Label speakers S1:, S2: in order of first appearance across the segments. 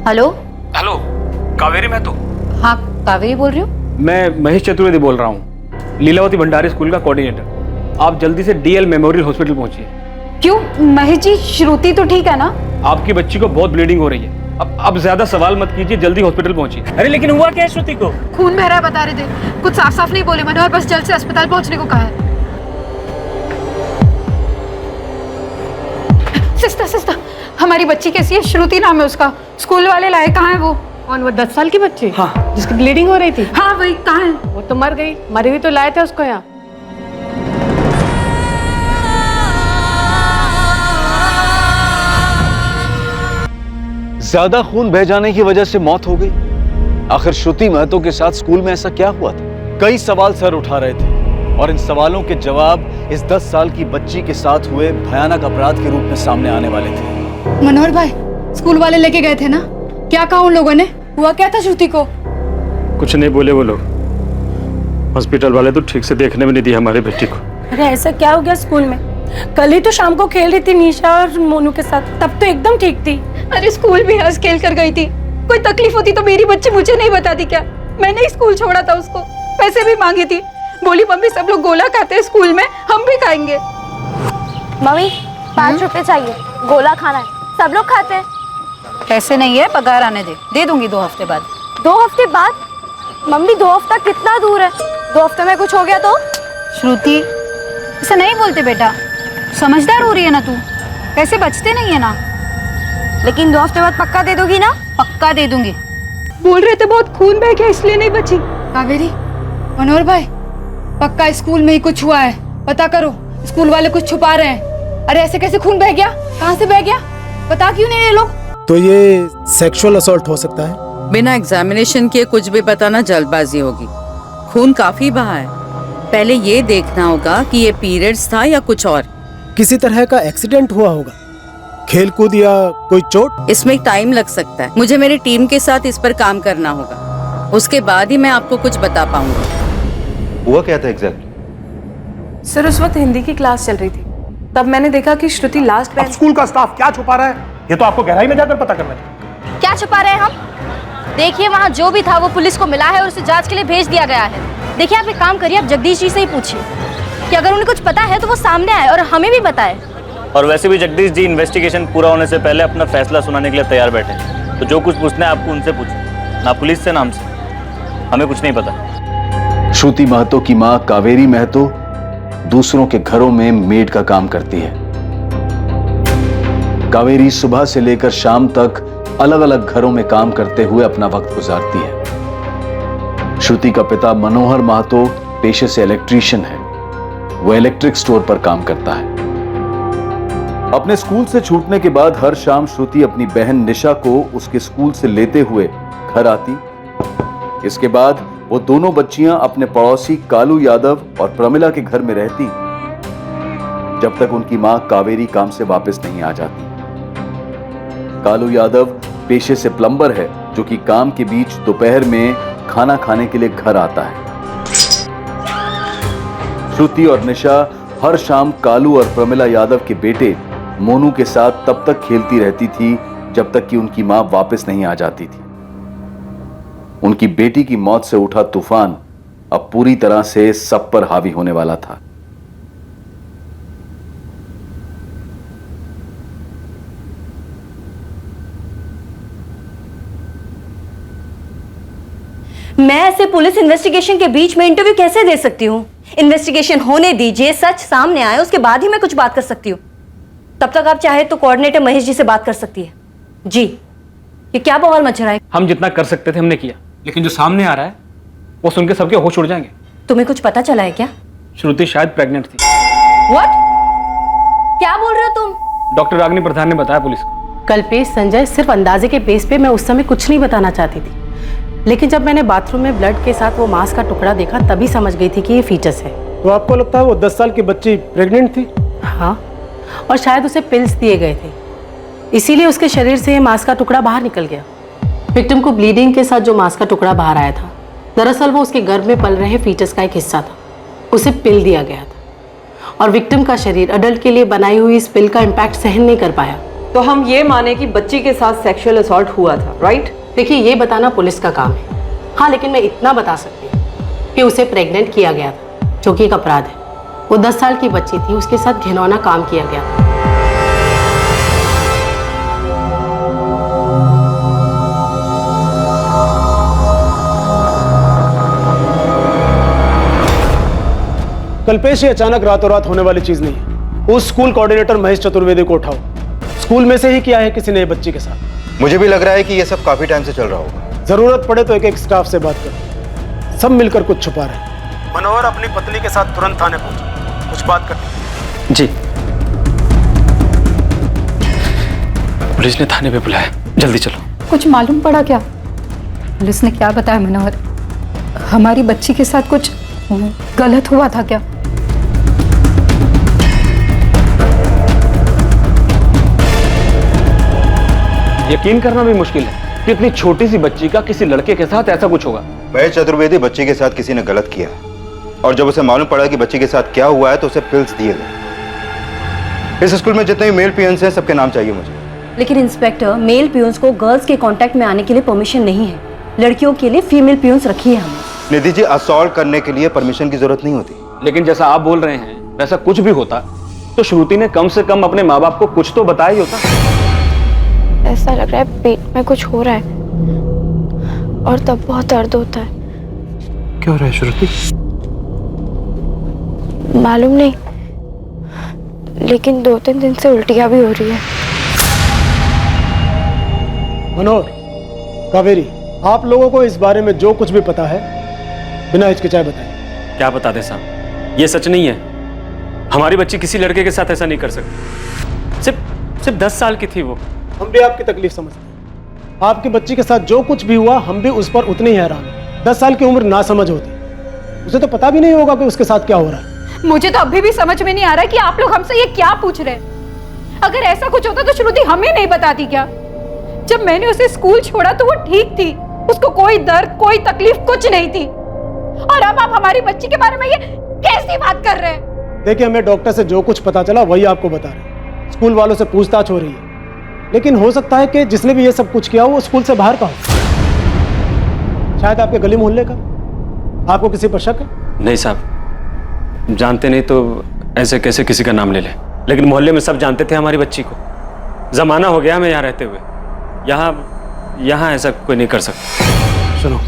S1: Hello.
S2: Hello, Kaveri मैं तो।
S1: हाँ, कावेरी बोल रही हूँ।
S2: मैं महेश चतुर्वेदी बोल रहा हूँ, लीलावती भंडारी स्कूल का कोऑर्डिनेटर। आप जल्दी से डीएल मेमोरियल हॉस्पिटल पहुंचिए।
S1: क्यों महेश जी, श्रुति तो ठीक है ना?
S2: आपकी बच्ची को बहुत ब्लीडिंग हो रही है। अब ज्यादा सवाल मत कीजिए, जल्दी हॉस्पिटल पहुंचिए।
S3: अरे लेकिन हुआ क्या है श्रुति को?
S1: खून बह रहा है बता रहे थे, कुछ साफ साफ नहीं बोले मैंने, और बस जल्द से अस्पताल पहुंचने को कहा है। सिस्टर, हमारी बच्ची कैसी है? श्रुति नाम है उसका, स्कूल वाले लाए। कहाँ है वो?
S4: कौन, वो 10 साल की बच्ची?
S2: हाँ।
S4: जिसकी ब्लीडिंग हो रही थी?
S1: हाँ वही, कहाँ है?
S4: वो तो मर गई, मरी हुई तो लाए थे उसको यहाँ।
S5: ज्यादा खून बह जाने की वजह से मौत हो गई। आखिर श्रुति महतो के साथ स्कूल में ऐसा क्या हुआ था? कई सवाल सर उठा रहे थे और इन सवालों के जवाब इस 10 साल की बच्ची के साथ हुए भयानक अपराध के रूप में सामने आने वाले थे।
S6: मनोहर भाई, स्कूल वाले लेके गए थे ना, क्या कहा उन लोगों ने? हुआ क्या था श्रुति को?
S2: कुछ नहीं बोले वो लोग। हॉस्पिटल वाले तो ठीक से देखने में नहीं दिया हमारी बेटी को।
S7: अरे ऐसा क्या हो गया स्कूल में? कल ही तो शाम को खेल रही थी निशा और मोनू के साथ, तब तो एकदम ठीक थी।
S1: अरे स्कूल भी हंस खेल कर गई थी, कोई तकलीफ होती तो मेरी बच्ची मुझे नहीं बताती क्या? मैंने ही स्कूल छोड़ा था उसको, पैसे भी मांगी थी, बोली मम्मी सब लोग गोला खाते हैं स्कूल में, हम भी खाएंगे।
S8: मम्मी 5 रुपए चाहिए, गोला खाना है, सब लोग खाते हैं।
S1: पैसे नहीं है, पगार आने दे दूंगी 2 हफ्ते बाद।
S8: 2 हफ्ते बाद? मम्मी 2 हफ्ता कितना दूर है? 2 हफ्ते में कुछ हो गया तो?
S1: श्रुति, ऐसा नहीं बोलते बेटा, समझदार हो रही है ना तू, पैसे बचते नहीं है ना।
S8: लेकिन 2 हफ्ते बाद पक्का दे दोगी ना?
S1: पक्का दे दूंगी। बोल रहे थे बहुत खून बह गया इसलिए नहीं बची।
S6: कावेरी, मनोहर भाई, पक्का स्कूल में ही कुछ हुआ है, पता करो, स्कूल वाले कुछ छुपा रहे हैं। अरे ऐसे कैसे खून बह गया? कहाँ से बह गया? बता क्यों नहीं रहे लोग?
S9: तो ये सेक्सुअल असॉल्ट हो सकता है।
S10: बिना एग्जामिनेशन किए कुछ भी बताना जल्दबाजी होगी। खून काफी बहा है, पहले ये देखना होगा कि ये पीरियड्स था या कुछ और।
S9: किसी तरह का एक्सीडेंट हुआ होगा, खेल कूद या कोई चोट।
S10: इसमें टाइम लग सकता है, मुझे मेरी टीम के साथ इस पर काम करना होगा, उसके बाद ही मैं आपको कुछ बता पाऊंगा।
S5: हुआ क्या था एग्जैक्ट?
S7: सर उस वक्त हिंदी की क्लास चल रही थी, तब मैंने देखा कि श्रुति लास्ट बेंच।
S3: स्कूल का स्टाफ क्या छुपा रहा है, ये तो आपको गहराई में जाकर पता करना चाहिए।
S8: क्या छुपा रहे हैं हम? देखिए वहाँ जो भी था वो पुलिस को मिला है और उसे जांच के लिए भेज दिया गया है। देखिए आप एक काम करिए, आप जगदीश जी से ही पूछिए कि अगर उन्हें कुछ पता है तो वो सामने आए और हमें भी बताए।
S11: और वैसे भी जगदीश जी इन्वेस्टिगेशन पूरा होने से पहले अपना फैसला सुनाने के लिए तैयार बैठे हैं, तो जो कुछ पूछना है आपको उनसे पूछो, ना पुलिस से ना हमसे, हमें कुछ नहीं पता।
S5: श्रुति महतो की मां कावेरी महतो दूसरों के घरों में मेड का काम करती है। कावेरी सुबह से लेकर शाम तक अलग अलग घरों में काम करते हुए अपना वक्त गुजारती है। श्रुति का पिता मनोहर महतो पेशे से इलेक्ट्रीशियन है, वो इलेक्ट्रिक स्टोर पर काम करता है। अपने स्कूल से छूटने के बाद हर शाम श्रुति अपनी बहन निशा को उसके स्कूल से लेते हुए घर आती। इसके बाद वो दोनों बच्चियां अपने पड़ोसी कालू यादव और प्रमिला के घर में रहती, जब तक उनकी मां कावेरी काम से वापस नहीं आ जाती। कालू यादव पेशे से प्लम्बर है, जो कि काम के बीच दोपहर में खाना खाने के लिए घर आता है। श्रुति और निशा हर शाम कालू और प्रमिला यादव के बेटे मोनू के साथ तब तक खेलती रहती थी जब तक कि उनकी मां वापस नहीं आ जाती थी। उनकी बेटी की मौत से उठा तूफान अब पूरी तरह से सब पर हावी होने वाला था।
S8: मैं ऐसे पुलिस इन्वेस्टिगेशन के बीच में इंटरव्यू कैसे दे सकती हूँ? इन्वेस्टिगेशन होने दीजिए, सच सामने आए, उसके बाद ही मैं कुछ बात कर सकती हूँ। तब तक आप चाहे तो कोऑर्डिनेटर महेश जी से बात कर सकती है। जी, ये क्या बवाल मच रहा है?
S2: हम जितना कर सकते थे हमने किया, लेकिन जो सामने आ रहा है वो सुन के सबके होश उड़ जाएंगे।
S8: तुम्हें कुछ पता चला है क्या?
S2: श्रुति शायद प्रेग्नेंट थी।
S8: व्हाट? क्या बोल रहे हो तुम?
S2: डॉक्टर रागिनी प्रधान ने बताया पुलिस को।
S4: कल पे संजय सिर्फ अंदाजे के बेस पे मैं उस समय कुछ नहीं बताना चाहती थी, लेकिन जब मैंने बाथरूम में ब्लड के साथ वो मांस का टुकड़ा देखा तभी समझ गई थी कि ये फीटस है।
S9: तो आपको लगता है वो 10 साल की बच्ची प्रेग्नेंट थी?
S4: हाँ, और शायद उसे पिल्स दिए गए थे, इसीलिए उसके शरीर से ये मांस का टुकड़ा बाहर निकल गया। विक्टिम को ब्लीडिंग के साथ जो मांस का टुकड़ा बाहर आया था, दरअसल वो उसके गर्भ में पल रहे फीटस का एक हिस्सा था। उसे पिल दिया गया था और विक्टिम का शरीर अडल्ट के लिए बनाई हुई इस पिल का इम्पैक्ट सहन नहीं कर पाया
S12: तो हम ये माने कि बच्ची के साथ सेक्सुअल असॉल्ट हुआ था, राइट?
S4: देखिए, ये बताना पुलिस का काम है। हाँ, लेकिन मैं इतना बता सकती हूँ कि उसे प्रेग्नेंट किया गया था, जो कि एक अपराध है। वो 10 साल की बच्ची थी, उसके साथ घिनौना काम किया गया था।
S9: कल्पेश, ये अचानक रातों रात होने वाली चीज नहीं है। उस स्कूल कोऑर्डिनेटर महेश चतुर्वेदी को उठाओ। स्कूल में से ही किया है किसी नए बच्ची के साथ।
S13: मुझे भी लग रहा है कि ये सब काफी टाइम से चल रहा होगा।
S9: जरूरत पड़े तो एक एक स्टाफ से बात करो। सब मिलकर कुछ छुपा रहे हैं। मनोहर, अपनी पत्नी के साथ तुरंत थाने पहुंचो, कुछ बात करनी।
S2: जी। पुलिस ने थाने पे बुलाया, जल्दी चलो।
S1: कुछ मालूम पड़ा क्या? पुलिस ने क्या बताया मनोहर? हमारी बच्ची के साथ कुछ गलत हुआ था क्या?
S2: यकीन करना भी मुश्किल है कि इतनी छोटी सी बच्ची का किसी लड़के के साथ ऐसा कुछ होगा।
S13: महेश चतुर्वेदी बच्ची के साथ किसी ने गलत किया है, और जब उसे मालूम पड़ा कि बच्ची के साथ क्या हुआ है तो उसे पिल्स दिए गए। इस स्कूल में जितने भी मेल पियंस हैं सबके नाम चाहिए मुझे।
S8: लेकिन इंस्पेक्टर, मेल पियून्स को गर्ल्स के कांटेक्ट में आने के लिए परमिशन नहीं है। लड़कियों के लिए फीमेल पियून्स रखी है हमने।
S13: निधि जी, असॉल्ट करने के लिए परमिशन की जरूरत नहीं होती।
S2: लेकिन जैसा आप बोल रहे हैं वैसा कुछ भी होता तो श्रुति ने कम से कम अपने माँ बाप को कुछ तो बताया ही होता।
S14: ऐसा लग रहा है पेट में कुछ हो रहा है और तब बहुत दर्द होता है।
S3: क्या हो रहा है श्रुति?
S14: मालूम नहीं, लेकिन 2-3 दिन से उल्टियां भी हो रही है।
S9: मनोहर, कावेरी, आप लोगों को इस बारे में जो कुछ भी पता है बिना हिचकिचाए बताएं।
S2: क्या बता दे साहब, ये सच नहीं है। हमारी बच्ची किसी लड़के के साथ ऐसा नहीं कर सकती। सिर्फ 10 साल की थी वो।
S9: हम भी आपकी तकलीफ समझते हैं। आपकी बच्ची के साथ जो कुछ भी हुआ हम भी उस पर उतने ही हैरान हैं। 10 साल की उम्र ना समझ होती, उसे तो पता भी नहीं होगा कि उसके साथ क्या हो रहा है।
S1: मुझे तो अभी भी समझ में नहीं आ रहा कि आप लोग हमसे ये क्या पूछ रहे हैं। अगर ऐसा कुछ होता तो श्रुति हमें नहीं बताती क्या? जब मैंने उसे स्कूल छोड़ा तो वो ठीक थी, उसको कोई दर्द कोई तकलीफ कुछ नहीं थी, और अब आप हमारी बच्ची के बारे में ये कैसी बात कर रहे हैं?
S9: देखिए, हमें डॉक्टर से जो कुछ पता चला वही आपको बता रहे हैं। स्कूल वालों से पूछताछ हो रही है, लेकिन हो सकता है कि जिसने भी ये सब कुछ किया वो स्कूल से बाहर का हो, शायद आपके गली मोहल्ले का। आपको किसी पर शक है?
S2: नहीं साहब, जानते नहीं तो ऐसे कैसे किसी का नाम ले ले। लेकिन मोहल्ले में सब जानते थे हमारी बच्ची को। जमाना हो गया हमें यहाँ रहते हुए। यहाँ ऐसा कोई नहीं कर सकता।
S3: सुनो,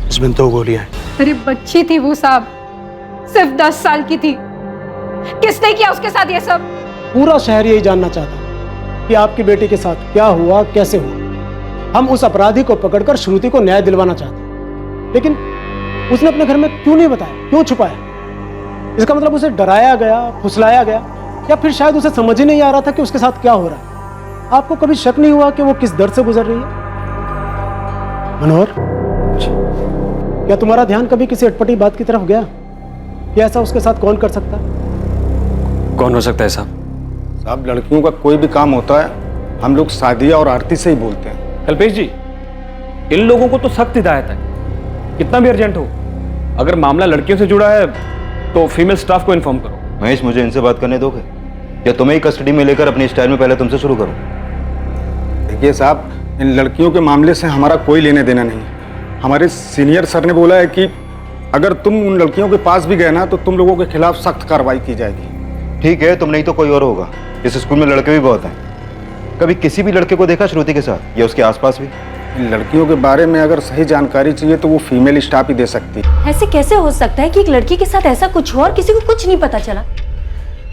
S3: इसमें 2 गोलियां हैं।
S1: अरे बच्ची थी वो साहब, सिर्फ 10 साल की थी। किसने किया उसके साथ ये सब?
S9: पूरा शहर यही जानना चाहता है कि आपकी बेटी के साथ क्या हुआ, कैसे हुआ। हम उस अपराधी को पकड़कर श्रुति को न्याय दिलवाना चाहते हैं, लेकिन उसने अपने घर में क्यों नहीं बताया, क्यों छुपाया? इसका मतलब उसे डराया गया, फुसलाया गया, या फिर शायद उसे समझ ही नहीं आ रहा था कि उसके साथ क्या हो रहा है। आपको कभी शक नहीं हुआ कि वो किस दर्द से गुजर रही है? मनोहर, क्या तुम्हारा ध्यान कभी किसी अटपटी बात की तरफ गया कि ऐसा उसके साथ कौन कर सकता है?
S2: कौन हो सकता है साहब?
S15: साहब, लड़कियों का कोई भी काम होता है हम लोग सादिया और आरती से ही बोलते हैं।
S2: कल्पेश जी, इन लोगों को तो सख्त हिदायत है, कितना भी अर्जेंट हो। अगर मामला लड़कियों से जुड़ा है तो फीमेल स्टाफ को इन्फॉर्म करो।
S13: महेश, मुझे इनसे बात करने दोगे या तुम्हें ही कस्टडी में लेकर अपनी स्टाइल में पहले तुमसे शुरू करूं?
S15: देखिए साहब, इन लड़कियों के मामले से हमारा कोई लेने देना नहीं है। हमारे सीनियर सर ने बोला है कि अगर तुम उन लड़कियों के पास भी गए ना तो तुम लोगों के खिलाफ सख्त कार्रवाई की जाएगी।
S13: ठीक है, तुम नहीं तो कोई और होगा। इस स्कूल में लड़के भी बहुत हैं। कभी किसी भी लड़के को देखा श्रुति के साथ या उसके आसपास भी?
S15: इन लड़कियों के बारे में अगर सही जानकारी चाहिए तो वो फीमेल स्टाफ ही दे सकती है।
S8: ऐसे कैसे हो सकता है कि एक लड़की के साथ ऐसा कुछ हो और किसी को कुछ नहीं पता चला?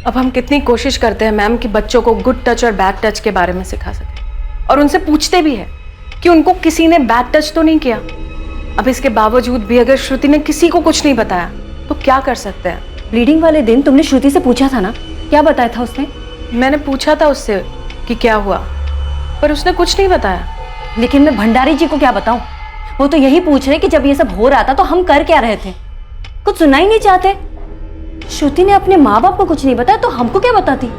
S4: अब हम कितनी कोशिश करते हैं मैम कि बच्चों को गुड टच और बैड टच के बारे में सिखा सकें, और उनसे पूछते भी हैं कि उनको किसी ने बैड टच तो नहीं किया। अब इसके बावजूद भी अगर श्रुति ने किसी को कुछ नहीं बताया तो क्या कर सकते हैं?
S8: ब्लीडिंग वाले दिन तुमने श्रुति से पूछा था ना, क्या बताया था उसने?
S4: मैंने पूछा था उससे कि क्या हुआ, पर उसने कुछ नहीं बताया।
S8: लेकिन मैं भंडारी जी को क्या बताऊं? वो तो यही पूछ रहे कि जब ये सब हो रहा था तो हम कर क्या रहे थे? कुछ सुनना ही नहीं चाहते। श्रुति ने अपने माँ बाप को कुछ नहीं बताया तो हमको क्या बताती?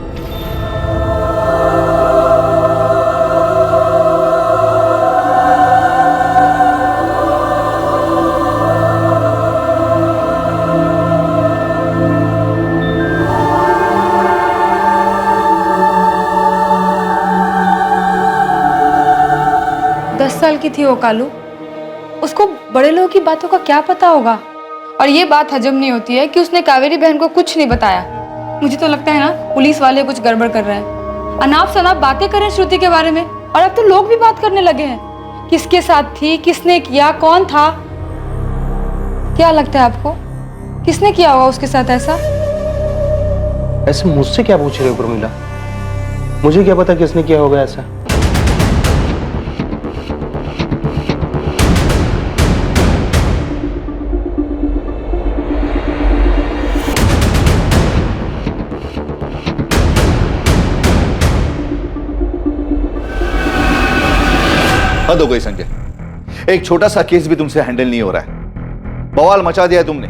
S6: साल की थी वो कालू, उसको बड़े लोगों की बातों का क्या पता होगा। और ये बात हजम नहीं होती है कि उसने कावेरी बहन को कुछ नहीं बताया। मुझे तो लगता है ना पुलिस वाले कुछ गड़बड़ कर रहे हैं। अनाप शनाप बातें कर रहे हैं श्रुति के बारे में, और अब तो लोग भी बात करने लगे हैं किसके साथ थी, किसने किया, कौन था। क्या लगता है आपको, किसने किया होगा उसके साथ ऐसा?
S3: ऐसे मुझसे क्या पूछ रहे हो प्रमीला? मुझे क्या पता किसने किया होगा ऐसा।
S16: हद हो गई संजय, एक छोटा सा केस भी तुमसे हैंडल नहीं हो रहा है। बवाल मचा दिया है तुमने।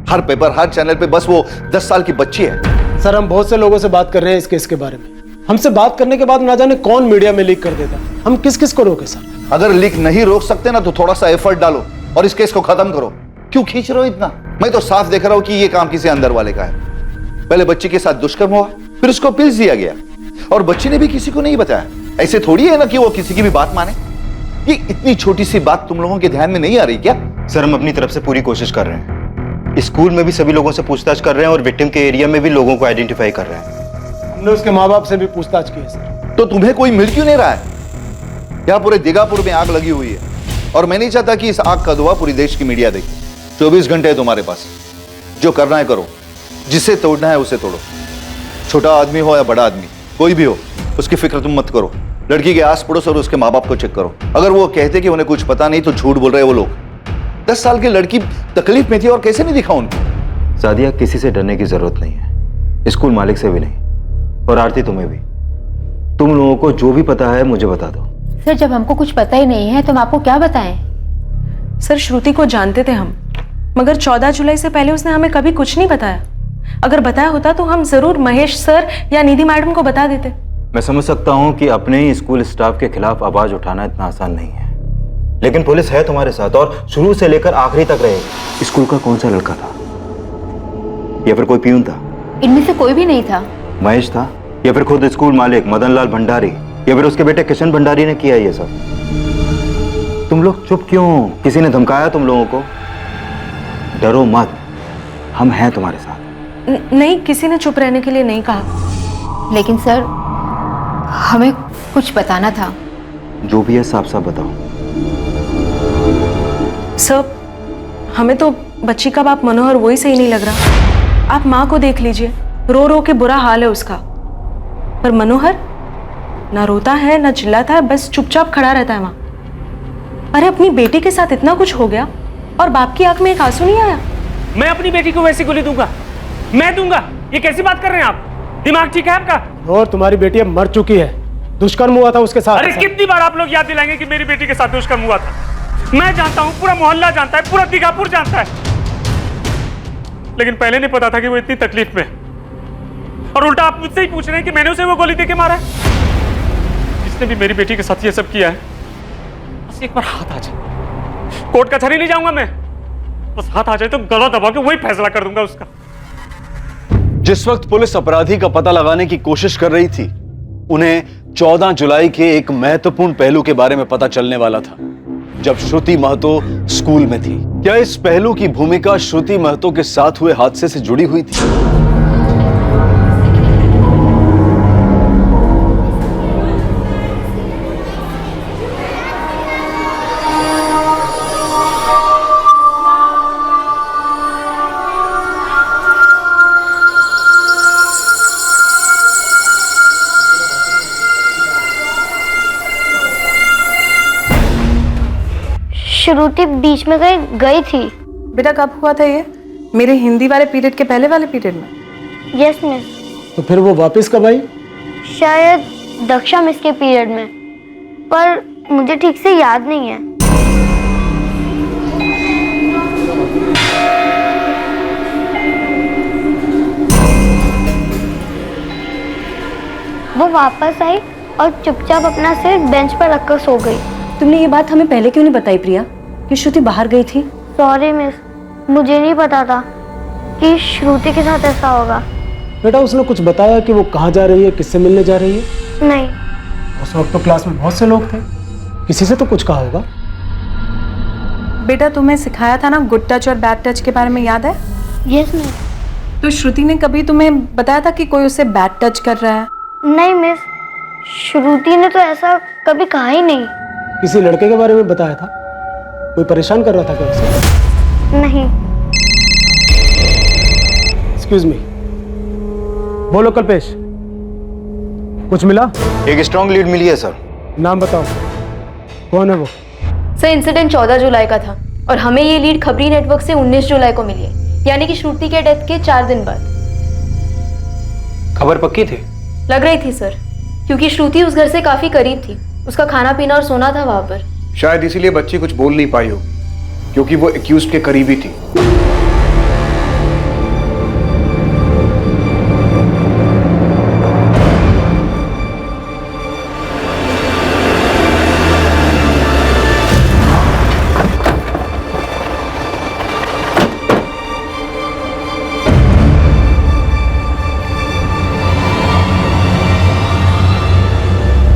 S16: हर पेपर, हर चैनल पे बस वो 10 साल की बच्ची है।
S9: सर, हम बहुत से लोगों से बात कर रहे हैं इस केस के बारे में। हमसे बात करने के बाद ना जाने कौन मीडिया में लीक कर देता। हम किस किस को रोके सर?
S16: अगर लीक नहीं रोक सकते ना तो थोड़ा सा एफर्ट डालो और इस केस को खत्म करो। क्यों खींच रहे हो इतना? मैं तो साफ देख रहा हूं कि ये काम किसी अंदर वाले का है। पहले बच्ची के साथ दुष्कर्म हुआ, फिर उसको पिल्स दिया गया और बच्ची ने भी किसी को नहीं बताया। ऐसे थोड़ी है ना कि वो किसी की भी बात माने। ये इतनी छोटी सी बात तुम लोगों के ध्यान में नहीं आ रही क्या?
S13: सर, हम अपनी तरफ से पूरी कोशिश कर रहे हैं। स्कूल में भी सभी लोगों से पूछताछ कर रहे हैं और विक्टिम के एरिया में भी लोगों को आइडेंटिफाई कर रहे हैं।
S9: हमने उसके माँ बाप से भी पूछताछ की है सर।
S16: तो तुम्हें कोई मिल क्यों नहीं रहा है? यहाँ पूरे दिगापुर में आग लगी हुई है और मैं नहीं चाहता कि इस आग का धुआं पूरी देश की मीडिया देखे। 24 घंटे है तुम्हारे पास, जो करना है करो, जिसे तोड़ना है उसे तोड़ो। छोटा आदमी हो या बड़ा आदमी, कोई भी हो, उसकी फिक्र तुम मत करो। लड़की के आस पड़ोस और उसके माँ बाप को चेक करो। अगर वो कहते कि उन्हें कुछ पता नहीं तो झूठ बोल रहे हैं वो लोग। 10 साल की लड़की तकलीफ में थी और कैसे नहीं दिखा उनको?
S13: सादिया, किसी से डरने की जरूरत नहीं है, स्कूल मालिक से भी नहीं, और आरती तुम्हें भी। तुम लोगों को जो भी पता है मुझे बता दो।
S17: सर, जब हमको कुछ पता ही नहीं है तो हम आपको क्या बताएं?
S18: सर, श्रुति को जानते थे हम, मगर 14 जुलाई से पहले उसने हमें कभी कुछ नहीं बताया। अगर बताया होता तो हम जरूर महेश सर या निधि मैडम को बता देते।
S13: मैं समझ सकता हूं कि अपने ही स्कूल स्टाफ के खिलाफ आवाज उठाना इतना आसान नहीं है, लेकिन पुलिस है तुम्हारे साथ और शुरू से लेकर आखिरी तक रहेगी। स्कूल का कौन सा लड़का था, या फिर कोई पियून था?
S17: इनमें से कोई भी नहीं था।
S13: महेश था, या फिर खुद स्कूल मालिक मदन लाल भंडारी, या फिर उसके बेटे किशन भंडारी ने किया ये सब? तुम लोग चुप क्यों? किसी ने धमकाया तुम लोगों को? डरो मत, हम हैं तुम्हारे साथ।
S18: नहीं, किसी ने चुप रहने के लिए नहीं कहा।
S17: लेकिन सर, हमें कुछ बताना था।
S13: जो भी है साफ साफ बताओ।
S18: सर, हमें तो बच्ची का बाप मनोहर वही सही नहीं लग रहा। आप माँ को देख लीजिए, रो रो के बुरा हाल है उसका। पर मनोहर ना रोता है ना चिल्लाता है, बस चुपचाप खड़ा रहता है वहां। अरे, अपनी बेटी के साथ इतना कुछ हो गया और बाप की आंख में एक आंसू नहीं आया?
S2: मैं अपनी बेटी को वैसी गोली दूंगा? मैं दूंगा? ये कैसी बात कर रहे हैं आप? दिमाग ठीक है आपका?
S9: और तुम्हारी बेटी अब मर चुकी है, दुष्कर्म हुआ था उसके साथ।
S2: अरे कितनी बार आप लोग याद दिलाएंगे कि मेरी बेटी के साथ दुष्कर्म हुआ था? मैं जानता हूं, पूरा मोहल्ला जानता है, पूरा दिगापुर जानता है, लेकिन पहले नहीं पता था कि वो इतनी तकलीफ में। और उल्टा आप मुझसे ही पूछ रहे हैं कि मैंने उसे वो गोली देके मारा है? जिसने भी मेरी बेटी के साथ ये सब किया है, बस एक बार हाथ आ जाए, कोर्ट कचहरी नहीं जाऊंगा मैं, बस हाथ आ जाए तो गला दबा के वही फैसला कर दूंगा उसका।
S5: जिस वक्त पुलिस अपराधी का पता लगाने की कोशिश कर रही थी, उन्हें 14 जुलाई के एक महत्वपूर्ण पहलू के बारे में पता चलने वाला था, जब श्रुति महतो स्कूल में थी। क्या इस पहलू की भूमिका श्रुति महतो के साथ हुए हादसे से जुड़ी हुई थी?
S14: श्रुति बीच में गई थी।
S18: बेटा, कब हुआ था ये? मेरे हिंदी वाले पीरियड के पहले वाले पीरियड में?
S14: Yes miss.
S9: तो फिर वो वापस कब आई?
S14: शायद दक्षा मिस के पीरियड में, पर मुझे ठीक से याद नहीं है। वो वापस आई और चुपचाप अपना सिर बेंच पर रखकर सो गई।
S8: तुमने ये बात हमें पहले क्यों नहीं बताई प्रिया, कि श्रुति बाहर गई थी?
S14: सॉरी मिस, मुझे नहीं पता था कि श्रुति के साथ ऐसा होगा।
S9: बेटा, उसने कुछ बताया कि वो कहाँ जा रही है, किससे मिलने जा रही है?
S14: नहीं।
S9: उस वक्त तो क्लास में बहुत से लोग थे। किसी से तो कुछ कहा होगा।
S18: बेटा तुम्हें सिखाया था ना गुड टच और बैड टच के बारे में, याद है?
S14: Yes miss.
S18: तो श्रुति ने कभी तुम्हें बताया था कि कोई उसे बैड टच कर रहा है?
S14: नहीं मिस, श्रुति ने तो ऐसा कभी कहा ही नहीं।
S9: किसी लड़के के बारे में बताया था? कोई परेशान कर रहा था क्या उसे?
S14: नहीं।
S9: एक्सक्यूज मी, बोलो कल्पेश, कुछ मिला?
S13: एक स्ट्रॉन्ग लीड मिली है सर।
S9: नाम बताओ, कौन है वो?
S8: सर इंसिडेंट 14 जुलाई का था और हमें ये लीड खबरी नेटवर्क से 19 जुलाई को मिली है, यानी कि श्रुति के डेथ के 4 दिन बाद।
S3: खबर पक्की थी?
S8: लग रही थी सर, क्योंकि श्रुति उस घर से काफी करीब थी, उसका खाना पीना और सोना था वहां पर।
S15: शायद इसीलिए बच्ची कुछ बोल नहीं पाई हो, क्योंकि वो एक्यूज्ड के करीबी थी।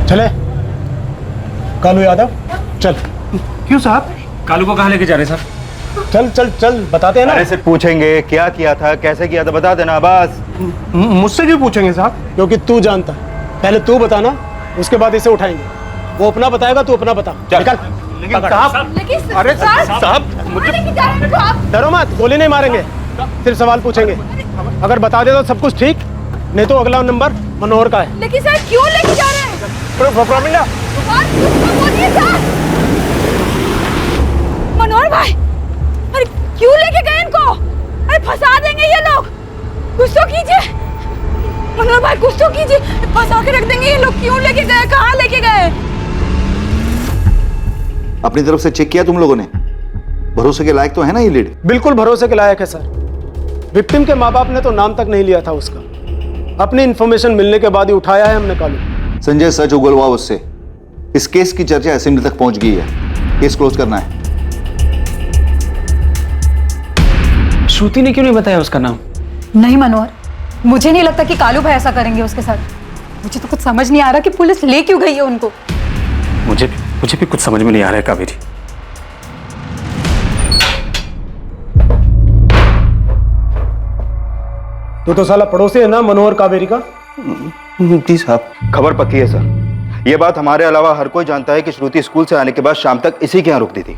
S9: चले कालू यादव, चल।
S3: क्यों साहब?
S2: कालू को कहाँ लेके जा रहे हैं सर?
S9: चल चल चल, बताते हैं ना।
S13: अरे सिर्फ पूछेंगे क्या किया था, कैसे किया था, बता देना बस।
S9: मुझसे क्यों पूछेंगे साहब? क्योंकि तू जानता है। पहले तू बताना, उसके बाद इसे उठाएंगे। वो अपना बताएगा, तू अपना बता। निकल।
S3: लेकिन साहब,
S9: अरे साहब, मुझे डरो मत, गोली नहीं मारेंगे, सिर्फ सवाल पूछेंगे। अगर बता दे तो सब कुछ ठीक, नहीं तो अगला नंबर मनोहर का है।
S1: लेकिन सर क्यों लेके जा रहे हैं?
S9: प्रमिला,
S1: मनोहर भाई, अरे क्यों लेके गए इनको? अरे फंसा देंगे ये लोग, कुछ तो कीजिए। मनोहर भाई कुछ तो कीजिए, फंसा के रख देंगे ये लोग। क्यों लेके गए, कहाँ लेके गए?
S16: अपनी तरफ से चेक किया तुम लोगों ने? भरोसे के लायक तो है ना ये लीड?
S9: बिल्कुल भरोसे के लायक है सर। विक्टिम के माँ बाप ने तो नाम तक नहीं लिया था उसका। अपनी इंफॉर्मेशन मिलने के बाद ही उठाया है हमने कालू।
S16: संजय, सच उगलवाओ उससे। इस केस की चर्चा असेंबली तक पहुंच गई है, केस क्लोज करना है।
S2: श्रुति ने क्यों नहीं बताया उसका नाम?
S1: नहीं मनोहर, मुझे नहीं लगता कि कालू भाई ऐसा करेंगे उसके साथ। मुझे तो कुछ समझ नहीं आ रहा कि पुलिस ले क्यों गई है उनको।
S2: मुझे भी कुछ समझ में नहीं आ रहा है कावेरी।
S9: तो साला पड़ोसी है ना मनोहर कावेरी का?
S16: जी साहब। खबर पक्की है सर। ये बात हमारे अलावा हर कोई जानता है कि श्रुति स्कूल से आने के बाद शाम तक इसी के यहाँ रुकती थी।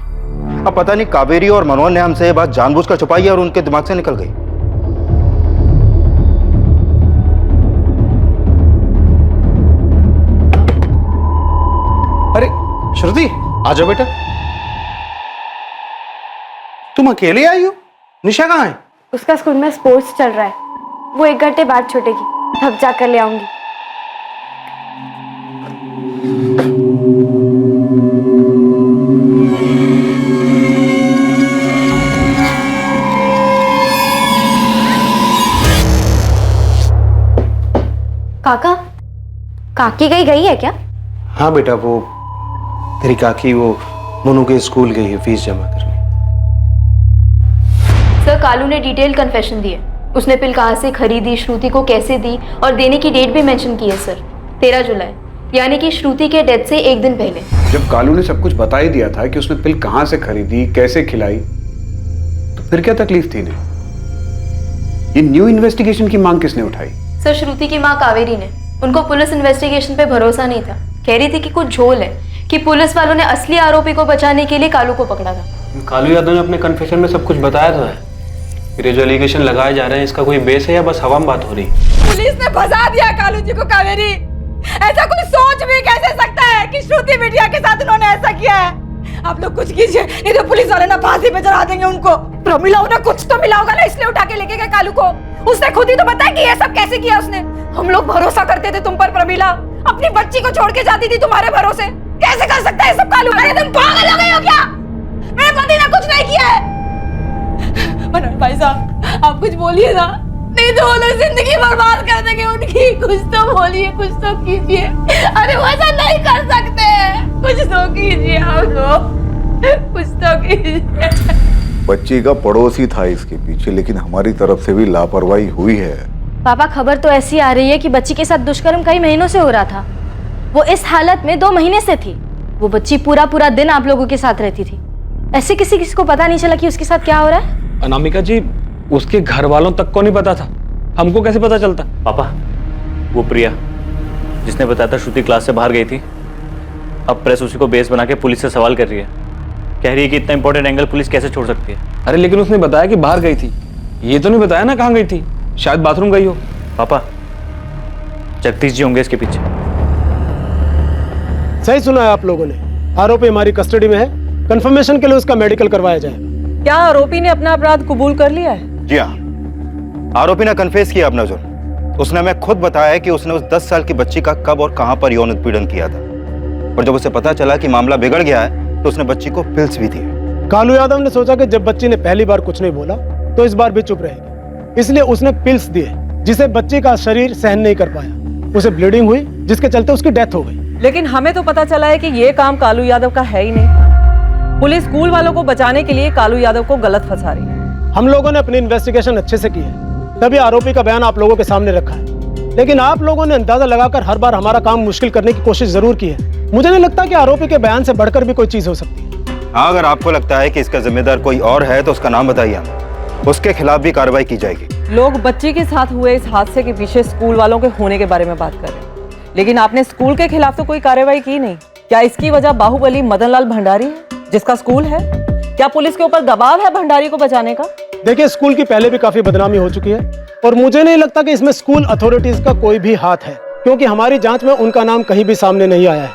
S16: अब पता नहीं कावेरी और मनोहर ने हमसे ये बात जानबूझकर छुपाई है और उनके दिमाग से निकल गई।
S3: अरे श्रुति, आ जाओ बेटा। तुम अकेले आई हो? निशा कहाँ है?
S14: उसका स्कूल में स्पोर्ट्स चल रहा है, वो 1 घंटे बाद छूटेगी, तब जाकर ले आऊंगी। काका, काकी गई है क्या?
S3: हाँ बेटा, वो तेरी काकी वो मोनू के स्कूल गई है फीस जमा करने।
S8: सर कालू ने डिटेल कन्फेशन दी है। उसने पिल कहाँ से खरीदी, श्रुति को कैसे दी और देने की डेट भी मेंशन की है सर, 13 जुलाई, यानी कि श्रुति के डेथ से 1 दिन पहले।
S15: जब कालू ने सब कुछ बता ही दिया था कि उसने पिल कहाँ से खरीदी, कैसे खिलाई, तो फिर क्या तकलीफ थी इन्हें? ये न्यू इन्वेस्टिगेशन की मांग किसने उठाई?
S8: सर श्रुति की माँ कावेरी ने। उनको पुलिस इन्वेस्टिगेशन पे भरोसा नहीं था, कह रही थी कि कुछ झोल है, कि पुलिस वालों ने असली आरोपी को बचाने के लिए कालू को पकड़ा था।
S3: कालू यादव ने अपने कन्फेशन में सब कुछ बताया तो है। फिर ये जो एलिगेशन लगाए जा रहे हैं, इसका कोई बेस है या बस हवा में बात हो रही?
S1: पुलिस ने फंसा दिया कालू जी को कावेरी। ऐसा कोई सोच भी कैसे सकता है कि श्रुति बिटिया के साथ उन्होंने ऐसा किया है? आप लोग कुछ कीजिए, नहीं तो पुलिस वाले ना फांसी पे चढ़ा देंगे उनको। प्रमिला उन्हें कुछ तो मिला होगा ना, इसलिए उठा के लेके गए कालू को। उसने खुद ही तो बताया कि ये सब कैसे किया उसने। हम लोग भरोसा करते थे तुम पर प्रमिला, अपनी बच्ची को छोड़ के जाती थी तुम्हारे भरोसे। कैसे कर सकता है सब कालू? अरे तुम पागल हो गए हो क्या? मेरे पति ने कुछ नहीं किया है। मनोहर भाई साहब, आप कुछ बोलिए ना, नहीं तो वो लोग जिंदगी बर्बाद कर देंगे उनकी। कुछ तो बोलिए, कुछ तो कीजिए। अरे वो ऐसा नहीं कर सकते, कुछ तो कीजिए आप लोग, कुछ तो कीजिए।
S16: बच्ची का पड़ोसी था इसके पीछे, लेकिन हमारी तरफ से भी लापरवाही हुई है।
S8: पापा खबर तो ऐसी आ रही है कि बच्ची के साथ दुष्कर्म कई महीनों से हो रहा था। वो इस हालत में 2 महीने से थी। वो बच्ची पूरा पूरा दिन आप लोगों के साथ रहती थी, ऐसे किसी को पता नहीं चला कि उसके साथ क्या हो रहा है?
S2: अनामिका जी, उसके घर वालों तक को नहीं पता था, हमको कैसे पता चलता?
S11: पापा, वो प्रिया जिसने बताया था श्रुति क्लास से बाहर गई थी, अब प्रेस उसी को बेस बना के पुलिस से सवाल कर रही है। कह रही है कि इतना इंपॉर्टेंट एंगल पुलिस कैसे छोड़ सकती है।
S2: अरे लेकिन उसने बताया कि बाहर गई थी, ये तो नहीं बताया ना कहाँ गई थी। शायद बाथरूम गई हो।
S11: पापा, जगदीश जी होंगे इसके पीछे।
S9: सही सुना है आप लोगों ने। आरोपी हमारी कस्टडी में है, कंफर्मेशन के लिए उसका मेडिकल करवाया जाए।
S12: क्या आरोपी ने अपना अपराध कबूल कर लिया है?
S13: जी हाँ, आरोपी ने कन्फेस किया अपना जुर्म। उसने हमें खुद बताया है कि उसने उस 10 साल की बच्ची का कब और कहां पर यौन उत्पीड़न किया था, और जब उसे पता चला कि मामला बिगड़ गया है तो उसने बच्ची को पिल्स भी दिए।
S9: कालू यादव ने सोचा कि जब बच्ची ने पहली बार कुछ नहीं बोला तो इस बार भी चुप रहेगी, इसलिए उसने पिल्स दिए, जिसे बच्ची का शरीर सहन नहीं कर पाया। उसे ब्लीडिंग हुई, जिसके चलते उसकी डेथ हो गई।
S12: लेकिन हमें तो पता चला है कि ये काम कालू यादव का है ही नहीं। पुलिस स्कूल वालों को बचाने के लिए कालू यादव को गलत फंसा रही है।
S9: हम लोगों ने अपनी इन्वेस्टिगेशन अच्छे से की है, तभी आरोपी का बयान आप लोगों के सामने रखा है। लेकिन आप लोगों ने अंदाजा लगाकर हर बार हमारा काम मुश्किल करने की कोशिश जरूर की है। मुझे नहीं लगता कि आरोपी के बयान से बढ़कर भी कोई चीज हो सकती है।
S13: हाँ, अगर आपको लगता है कि इसका जिम्मेदार कोई और है तो उसका नाम बताइए, उसके खिलाफ भी कार्रवाई की जाएगी।
S12: लोग बच्ची के साथ हुए इस हादसे के पीछे स्कूल वालों के होने के बारे में बात कर रहे हैं, लेकिन आपने स्कूल के खिलाफ तो कोई कार्रवाई की नहीं। क्या इसकी वजह बाहुबली मदनलाल भंडारी है, जिसका स्कूल है? क्या पुलिस के ऊपर दबाव है भंडारी को बचाने का?
S9: देखिए, स्कूल की पहले भी काफी बदनामी हो चुकी है और मुझे नहीं लगता कि इसमें स्कूल अथॉरिटीज का कोई भी हाथ है, क्योंकि हमारी जांच में उनका नाम कहीं भी सामने नहीं आया है।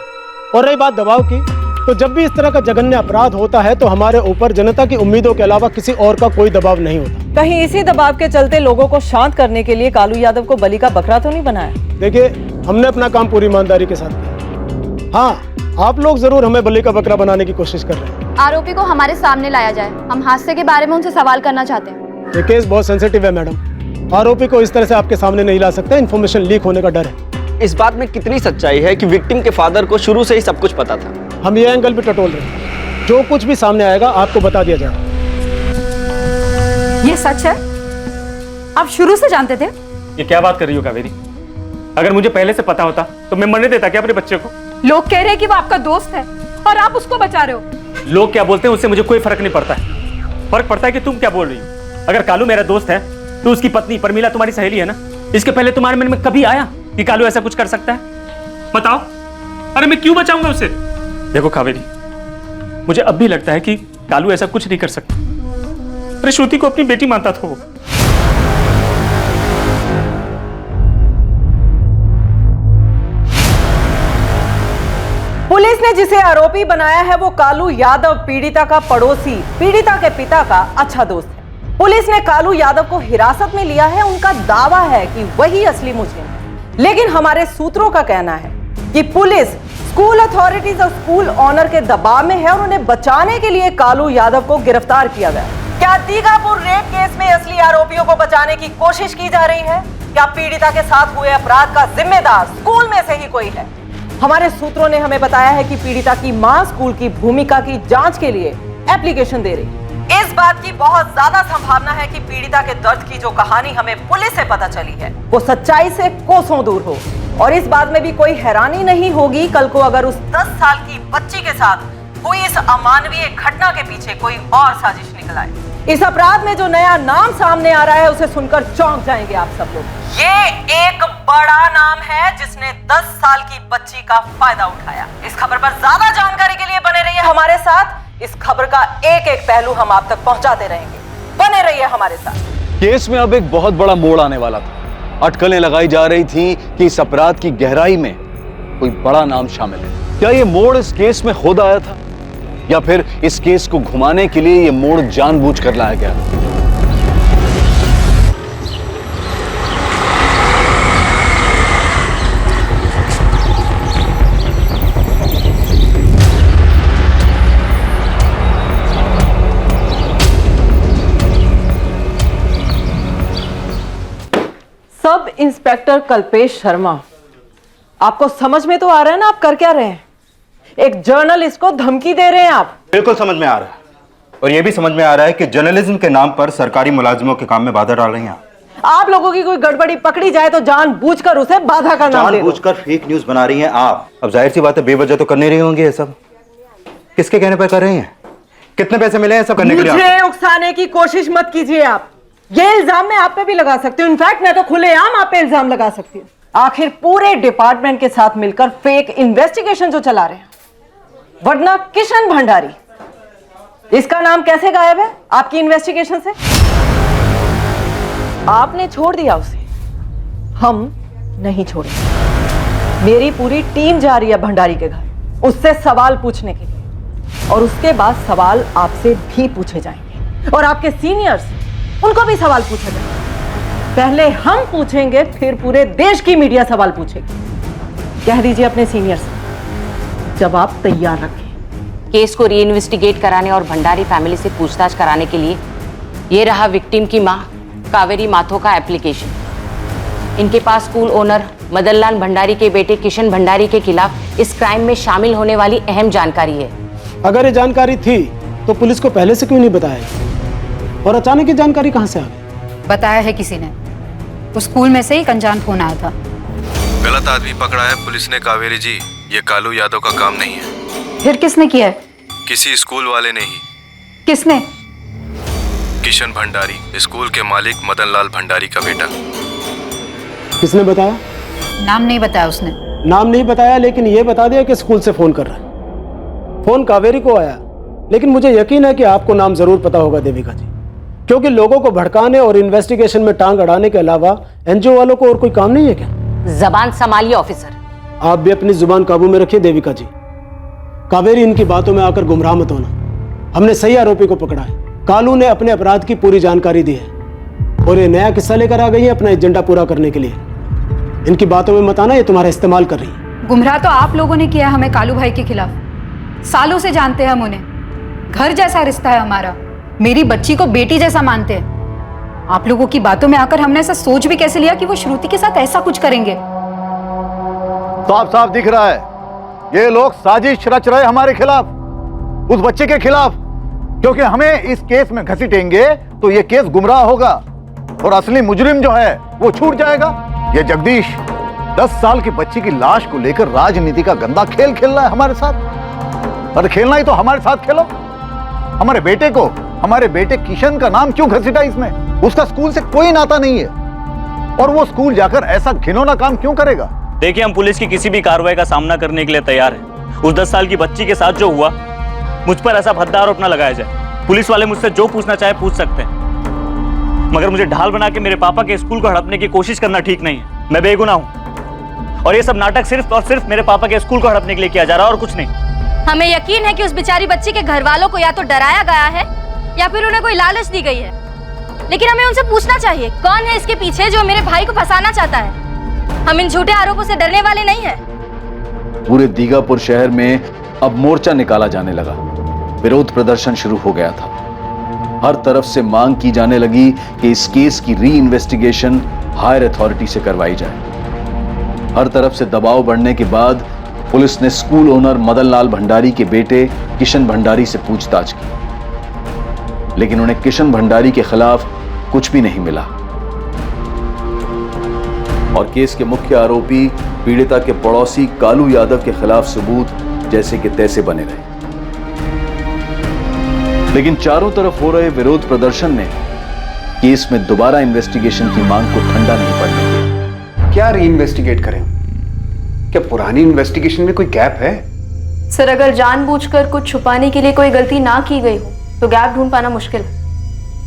S9: और रही बात दबाव की, तो जब भी इस तरह का जघन्य अपराध होता है तो हमारे ऊपर जनता की उम्मीदों के अलावा किसी और का कोई दबाव नहीं होता।
S12: कहीं इसी दबाव के चलते लोगों को शांत करने के लिए कालू यादव को बलि का बकरा तो नहीं बनाया?
S9: देखिए, हमने अपना काम पूरी ईमानदारी के साथ किया। हाँ, आप लोग जरूर हमें बलि का बकरा बनाने की कोशिश कर रहे हैं।
S14: आरोपी को हमारे सामने लाया जाए, हम हादसे के बारे में उनसे सवाल करना चाहते हैं।
S9: ये केस बहुत सेंसिटिव है मैडम, आरोपी को इस तरह से आपके सामने नहीं ला सकते, इन्फॉर्मेशन लीक होने का डर है।
S19: इस बात में कितनी सच्चाई है कि विक्टिम के फादर को शुरू से ही सब कुछ पता था?
S9: हम ये एंगल भी टटोल रहे हैं, जो कुछ भी सामने आएगा आपको बता दिया जाएगा।
S1: ये सच है? आप शुरू से जानते थे?
S2: ये क्या बात कर रही हो कावेरी? अगर मुझे पहले से पता होता तो मैं मरने देता क्या अपने बच्चे को?
S1: लोग कह रहे हैं कि वो आपका दोस्त है और आप उसको बचा रहे हो।
S2: लोग क्या बोलते हैं उससे मुझे कोई फर्क नहीं पड़ता है। फर्क पड़ता है कि तुम क्या बोल रही हो। अगर कालू मेरा दोस्त है तो उसकी पत्नी परमीला तुम्हारी सहेली है ना। इसके पहले तुम्हारे मन में कभी आया कि कालू ऐसा कुछ कर सकता है? बताओ। अरे मैं क्यों बचाऊंगा उसे? देखो कावेरी, मुझे अब भी लगता है कि कालू ऐसा कुछ नहीं कर सकता। अरे श्रुति को अपनी बेटी मानता था वो।
S12: पुलिस ने जिसे आरोपी बनाया है वो कालू यादव पीड़िता का पड़ोसी, पीड़िता के पिता का अच्छा दोस्त है। पुलिस ने कालू यादव को हिरासत में लिया है। उनका दावा है कि वही असली मुजरिम है, लेकिन हमारे सूत्रों का कहना है कि पुलिस स्कूल अथॉरिटीज और स्कूल ऑनर के दबाव में है और उन्हें बचाने के लिए कालू यादव को गिरफ्तार किया गया। क्या दीघापुर रेप केस में असली आरोपियों को बचाने की कोशिश की जा रही है? क्या पीड़िता के साथ हुए अपराध का जिम्मेदार स्कूल में से ही कोई है? हमारे सूत्रों ने हमें बताया है कि पीड़िता की मां स्कूल की भूमिका की जांच के लिए एप्लीकेशन दे रही है। इस बात की बहुत ज्यादा संभावना है कि पीड़िता के दर्द की जो कहानी हमें पुलिस से पता चली है वो सच्चाई से कोसों दूर हो। और इस बात में भी कोई हैरानी नहीं होगी कल को अगर उस 10 साल की बच्ची के साथ हुई इस अमानवीय घटना के पीछे कोई और साजिश निकल आए। इस अपराध में जो नया नाम सामने आ रहा है उसे सुनकर चौंक जाएंगे आप सब लोग। ये एक बड़ा नाम है जिसने 10 साल की बच्ची का फायदा उठाया। इस खबर पर ज्यादा जानकारी के लिए बने रहिए हमारे साथ। इस खबर का एक एक पहलू हम आप तक पहुंचाते रहेंगे। बने रहिए हमारे साथ।
S5: केस में अब एक बहुत बड़ा मोड़ आने वाला था। अटकलें लगाई जा रही थी कि इस अपराध की गहराई में कोई बड़ा नाम शामिल है। क्या ये मोड़ इस केस में खुद आया था या फिर इस केस को घुमाने के लिए ये मोड़ जानबूझकर लाया गया?
S12: सब इंस्पेक्टर कल्पेश शर्मा, आपको समझ में तो आ रहा है ना आप कर क्या रहे हैं? एक जर्नलिस्ट को धमकी दे रहे हैं आप।
S13: बिल्कुल समझ में आ रहा है, और यह भी समझ में आ रहा है कि जर्नलिज्म के नाम पर सरकारी मुलाजिमों के काम में बाधा डाल रही हैं
S12: आप लोगों की कोई गड़बड़ी पकड़ी जाए तो जानबूझकर उसे बाधा का नाम दे दो।
S13: जानबूझकर फेक न्यूज बना रही हैं आप। अब जाहिर सी बात है बेवजह तो कर नहीं रही होंगी ये सब। किसके कहने पर कर रही हैं? कितने पैसे मिले हैं सब करने के लिए
S12: मुझे
S13: आपको?
S12: उकसाने की कोशिश मत कीजिए आप। ये इल्जाम मैं आप पे भी लगा सकती हूँ, इनफैक्ट मैं तो खुलेआम आप पे इल्जाम लगा सकती हूँ। आखिर पूरे डिपार्टमेंट के साथ मिलकर फेक इन्वेस्टिगेशन जो चला रहे हैं, वरना किशन भंडारी, इसका नाम कैसे गायब है आपकी इन्वेस्टिगेशन से? आपने छोड़ दिया उसे, हम नहीं छोड़े। मेरी पूरी टीम जा रही है भंडारी के घर उससे सवाल पूछने के लिए, और उसके बाद सवाल आपसे भी पूछे जाएंगे और आपके सीनियर्स, उनको भी सवाल पूछे जाएंगे। पहले हम पूछेंगे, फिर पूरे देश की मीडिया सवाल पूछेगी। कह दीजिए अपने सीनियर्स जब आप तैयार रखें।
S20: केस को री इन्वेस्टिगेट कराने और भंडारी फैमिली से पूछताछ कराने के लिए ये रहा विक्टिम की मां कावेरी माथो का एप्लीकेशन। इनके पास स्कूल ओनर मदनलाल भंडारी के बेटे किशन भंडारी के खिलाफ इस क्राइम में शामिल होने वाली अहम जानकारी है।
S9: अगर ये जानकारी थी तो पुलिस को पहले से क्यों नहीं बताया, और अचानक ये जानकारी कहां से आ गई?
S1: बताया है किसी ने, उस स्कूल में से ही अनजान फोन आया था।
S21: गलत आदमी पकड़ा है पुलिस ने कावेरी जी, ये कालू यादव का काम नहीं है।
S1: फिर किसने किया है?
S21: किसी स्कूल वाले ने ही।
S1: किसने?
S21: किशन भंडारी, स्कूल के मालिक मदनलाल भंडारी का बेटा।
S9: किसने बताया?
S1: नाम नहीं बताया उसने।
S9: नाम नहीं बताया, लेकिन ये बता दिया कि स्कूल से फोन कर रहा है। फोन कावेरी को आया, लेकिन मुझे यकीन है कि आपको नाम जरूर पता होगा देविका जी, क्योंकि लोगों को भड़काने और इन्वेस्टिगेशन में टांग अड़ाने के अलावा एनजीओ वालों को और कोई काम नहीं है क्या?
S20: जबान संभालिए ऑफिसर।
S9: आप भी अपनी जुबान काबू में रखिए देविका जी। कावेरी, इनकी बातों में आकर गुमराह मत होना। हमने सही आरोपी को पकड़ा है। कालू ने अपने अपराध की पूरी जानकारी दी है और ये नया किस्सा लेकर आ गई है अपना एजेंडा पूरा करने के लिए। इनकी बातों में मत आना, ये तुम्हारा इस्तेमाल कर रही है।
S1: गुमराह तो आप लोगों ने किया हमें कालू भाई के खिलाफ। सालों से जानते हैं हम उन्हें, घर जैसा रिश्ता है हमारा, मेरी बच्ची को बेटी जैसा मानते हैं। आप लोगों की बातों में आकर हमने ऐसा सोच भी कैसे लिया कि वो श्रुति के साथ ऐसा कुछ करेंगे?
S16: साफ साफ दिख रहा है, ये लोग साजिश रच रहे हमारे खिलाफ, उस बच्चे के खिलाफ, क्योंकि हमें इस केस में घसीटेंगे तो ये केस गुमराह होगा और असली मुजरिम जो है वो छूट जाएगा। ये जगदीश 10 साल की बच्ची की लाश को लेकर राजनीति का गंदा खेल खेल रहा है हमारे साथ। अरे खेलना ही तो हमारे साथ खेलो। हमारे बेटे को, हमारे बेटे किशन का नाम क्यों घसीटा इसमें? उसका स्कूल से कोई नाता नहीं है, और वो स्कूल जाकर ऐसा घिनौना काम क्यों करेगा?
S11: देखिए, हम पुलिस की किसी भी कार्रवाई का सामना करने के लिए तैयार हैं। उस 10 साल की बच्ची के साथ जो हुआ, मुझ पर ऐसा भद्दा आरोप न लगाया जाए। पुलिस वाले मुझसे जो पूछना चाहे पूछ सकते हैं, मगर मुझे ढाल बना के मेरे पापा के स्कूल को हड़पने की कोशिश करना ठीक नहीं है। मैं बेगुनाह हूं और ये सब नाटक सिर्फ और सिर्फ मेरे पापा के स्कूल को हड़पने के लिए किया जा रहा है और कुछ नहीं।
S8: हमें यकीन है कि उस बेचारी बच्ची के घर वालों को या तो डराया गया है या फिर उन्हें कोई लालच दी गई है, लेकिन हमें उनसे पूछना चाहिए कौन है इसके पीछे जो मेरे भाई को फंसाना चाहता है। हम इन झूठे आरोपों से डरने वाले नहीं हैं।
S5: पूरे दीगापुर शहर में अब मोर्चा निकाला जाने लगा। विरोध प्रदर्शन शुरू हो गया था। हर तरफ से मांग की जाने लगी कि इस केस की री इन्वेस्टिगेशन हायर अथॉरिटी से करवाई जाए। हर तरफ से दबाव बढ़ने के बाद पुलिस ने स्कूल ओनर मदनलाल भंडारी के बेटे किशन भंडारी से पूछताछ की, लेकिन उन्हें किशन भंडारी के खिलाफ कुछ भी नहीं मिला और केस के मुख्य आरोपी पीड़िता के पड़ोसी कालू यादव के खिलाफ सबूत जैसे कि तैसे बने रहे। लेकिन चारों तरफ हो रहे विरोध प्रदर्शन ने केस में दोबारा इन्वेस्टिगेशन की मांग को ठंडा नहीं पड़ने दिया।
S15: क्या री इन्वेस्टिगेट करें? क्या पुरानी इन्वेस्टिगेशन में कोई गैप है?
S18: सर, अगर जानबूझकर कुछ छुपाने के लिए कोई गलती ना की गई हो तो गैप ढूंढ पाना मुश्किल है।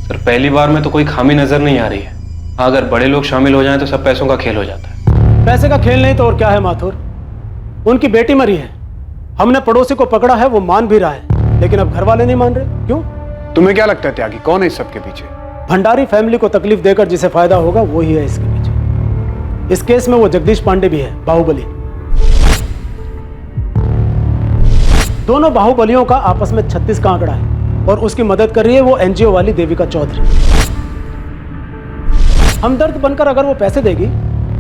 S3: सर, पहली बार में तो कोई खामी नजर नहीं आ रही है। अगर बड़े लोग शामिल हो जाएं तो सब पैसों का खेल हो जाता है।
S9: पैसे का खेल नहीं तो और क्या है माथुर? उनकी बेटी मरी है, हमने पड़ोसी को पकड़ा है, वो मान भी रहा है, लेकिन अब घर वाले नहीं मान रहे। क्यों?
S15: तुम्हें क्या लगता है त्यागी, कौन है इस सब के पीछे?
S9: भंडारी फैमिली को तकलीफ देकर जिसे फायदा होगा वो ही है इसके पीछे। इस केस में वो जगदीश पांडे भी है, बाहुबली। दोनों बाहुबलियों का आपस में 36 का आंकड़ा है और उसकी मदद कर रही है वो एनजीओ वाली देविका चौधरी। हमदर्द बनकर अगर वो पैसे देगी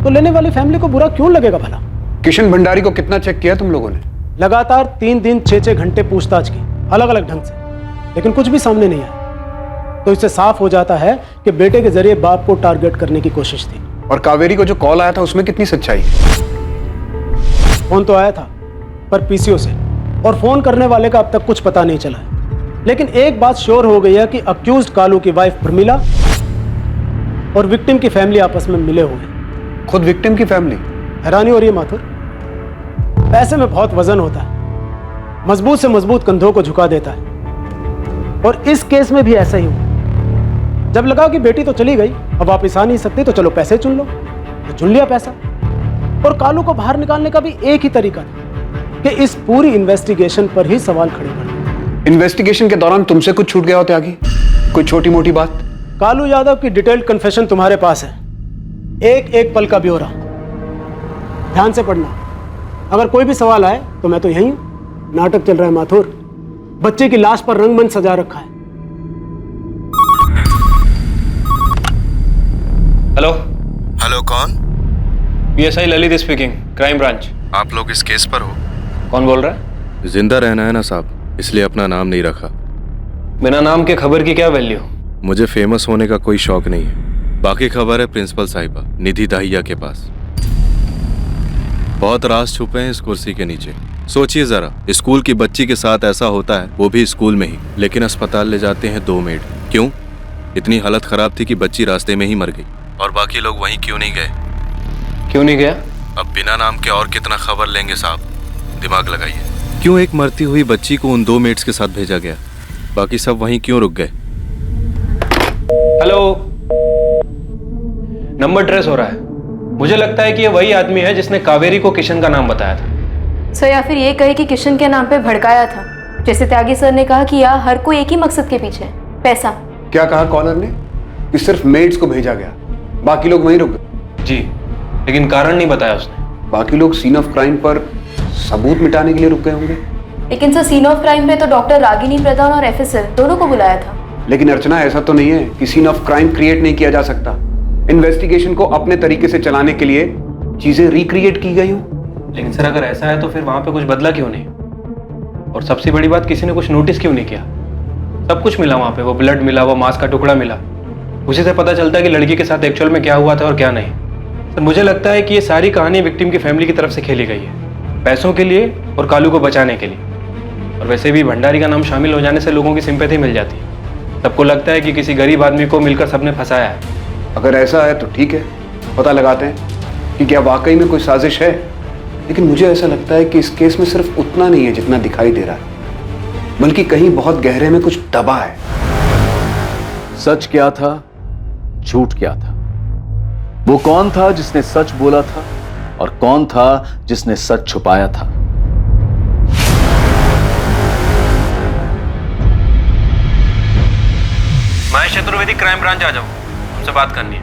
S9: तो लेने वाली फैमिली को बुरा क्यों लगेगा भला?
S15: किशन भंडारी को कितना चेक किया तुम लोगों ने?
S9: लगातार 3 दिन 6-6 घंटे पूछताछ की अलग अलग ढंग से, लेकिन कुछ भी सामने नहीं आया। तो इससे साफ हो जाता है कि बेटे के जरिए बाप को टारगेट करने की कोशिश थी।
S15: और कावेरी को जो कॉल आया था उसमें कितनी सच्चाई है?
S9: फोन तो आया था पर पीसीओ से, और फोन करने वाले का अब तक कुछ पता नहीं चला है। लेकिन एक बात श्योर हो गई है कि अक्यूज्ड कालू की वाइफ प्रमिला और विक्टिम की फैमिली आपस में मिले हुए।
S3: खुद विक्टिम की फैमिली?
S9: हैरानी हो रही है माथुर? पैसे में बहुत वजन होता है, मजबूत से मजबूत कंधों को झुका देता है। और इस केस में भी ऐसा ही हुआ। जब लगा कि बेटी तो चली गई, अब वापिस आ नहीं सकती, तो चलो पैसे चुन लो, तो चुन लिया पैसा। और कालू को बाहर निकालने का भी एक ही तरीका था कि इस पूरी इन्वेस्टिगेशन पर ही सवाल खड़े कर।
S3: इन्वेस्टिगेशन के दौरान तुमसे कुछ छूट गया हो त्यागी? कोई छोटी मोटी बात?
S9: कालू यादव की डिटेल्ड कन्फेशन तुम्हारे पास है, एक एक पल का ब्यौरा। ध्यान से पढ़ना, अगर कोई भी सवाल आए तो मैं तो यहीं हूं। नाटक चल रहा है माथुर, बच्चे की लाश पर रंगमंच सजा रखा है।
S3: हेलो।
S21: हेलो, कौन?
S3: PSI Lalit speaking, crime branch.
S21: आप लोग इस केस पर हो?
S3: कौन बोल रहा है?
S21: जिंदा रहना है ना साहब, इसलिए अपना नाम नहीं रखा।
S3: बिना नाम के खबर की क्या वैल्यू?
S21: मुझे फेमस होने का कोई शौक नहीं है। बाकी खबर है प्रिंसिपल साहिबा निधि दाहिया के पास। बहुत राज छुपे हैं इस कुर्सी के नीचे। सोचिए जरा, स्कूल की बच्ची के साथ ऐसा होता है, वो भी स्कूल में ही, लेकिन अस्पताल ले जाते हैं 2 मेड। क्यों? इतनी हालत खराब थी कि बच्ची रास्ते में ही मर गई। और बाकी लोग वहीं क्यों नहीं गए?
S3: क्यों नहीं गया?
S21: अब बिना नाम के और कितना खबर लेंगे साहब, दिमाग लगाइए। क्यों एक मरती हुई बच्ची को उन 2 मेड्स के साथ भेजा गया? बाकी सब वहीं क्यों रुक गए?
S3: हेलो, नंबर ट्रेस हो रहा है। मुझे लगता है कि ये वही आदमी है जिसने कावेरी को किशन का नाम बताया था।
S18: सर, या फिर ये कहे कि किशन के नाम पे भड़काया था, जैसे त्यागी सर ने कहा कि यहाँ हर कोई एक ही मकसद के पीछे है, पैसा।
S15: क्या कहा कॉलर ने? कि सिर्फ मेड्स को भेजा गया, बाकी लोग वहीं रुक गए?
S3: जी, लेकिन कारण नहीं बताया उसने।
S15: बाकी लोग सीन ऑफ क्राइम पर सबूत मिटाने के लिए रुक गए होंगे।
S18: लेकिन सर, सीन ऑफ क्राइम पे तो डॉक्टर रागिनी प्रधान और एफएसएल दोनों को बुलाया था।
S15: लेकिन अर्चना, ऐसा तो नहीं है कि सीन ऑफ क्राइम क्रिएट नहीं किया जा सकता। इन्वेस्टिगेशन को अपने तरीके से चलाने के लिए चीजें रिक्रिएट की गई हो।
S3: लेकिन सर, अगर ऐसा है तो फिर वहां पे कुछ बदला क्यों नहीं? और सबसे बड़ी बात, किसी ने कुछ नोटिस क्यों नहीं किया? सब कुछ मिला वहां पे, वो ब्लड मिला, वो मांस का टुकड़ा मिला। उसी से पता चलता है कि लड़की के साथ एक्चुअल में क्या हुआ था और क्या नहीं। सर, मुझे लगता है कि ये सारी कहानी विक्टिम की फैमिली की तरफ से खेली गई है, पैसों के लिए और कालू को बचाने के लिए। और वैसे भी भंडारी का नाम शामिल हो जाने से लोगों की सिंपैथी मिल जाती है। सबको लगता है कि किसी गरीब आदमी को मिलकर सबने फंसाया है।
S15: अगर ऐसा है तो ठीक है, पता लगाते हैं कि क्या वाकई में कोई साजिश है। लेकिन मुझे ऐसा लगता है कि इस केस में सिर्फ उतना नहीं है जितना दिखाई दे रहा है, बल्कि कहीं बहुत गहरे में कुछ दबा है।
S5: सच क्या था, झूठ क्या था? वो कौन था जिसने सच बोला था और कौन था जिसने सच छुपाया था?
S3: महेश चतुर्वेदी, क्राइम ब्रांच आ जाओ, हमसे बात करनी है।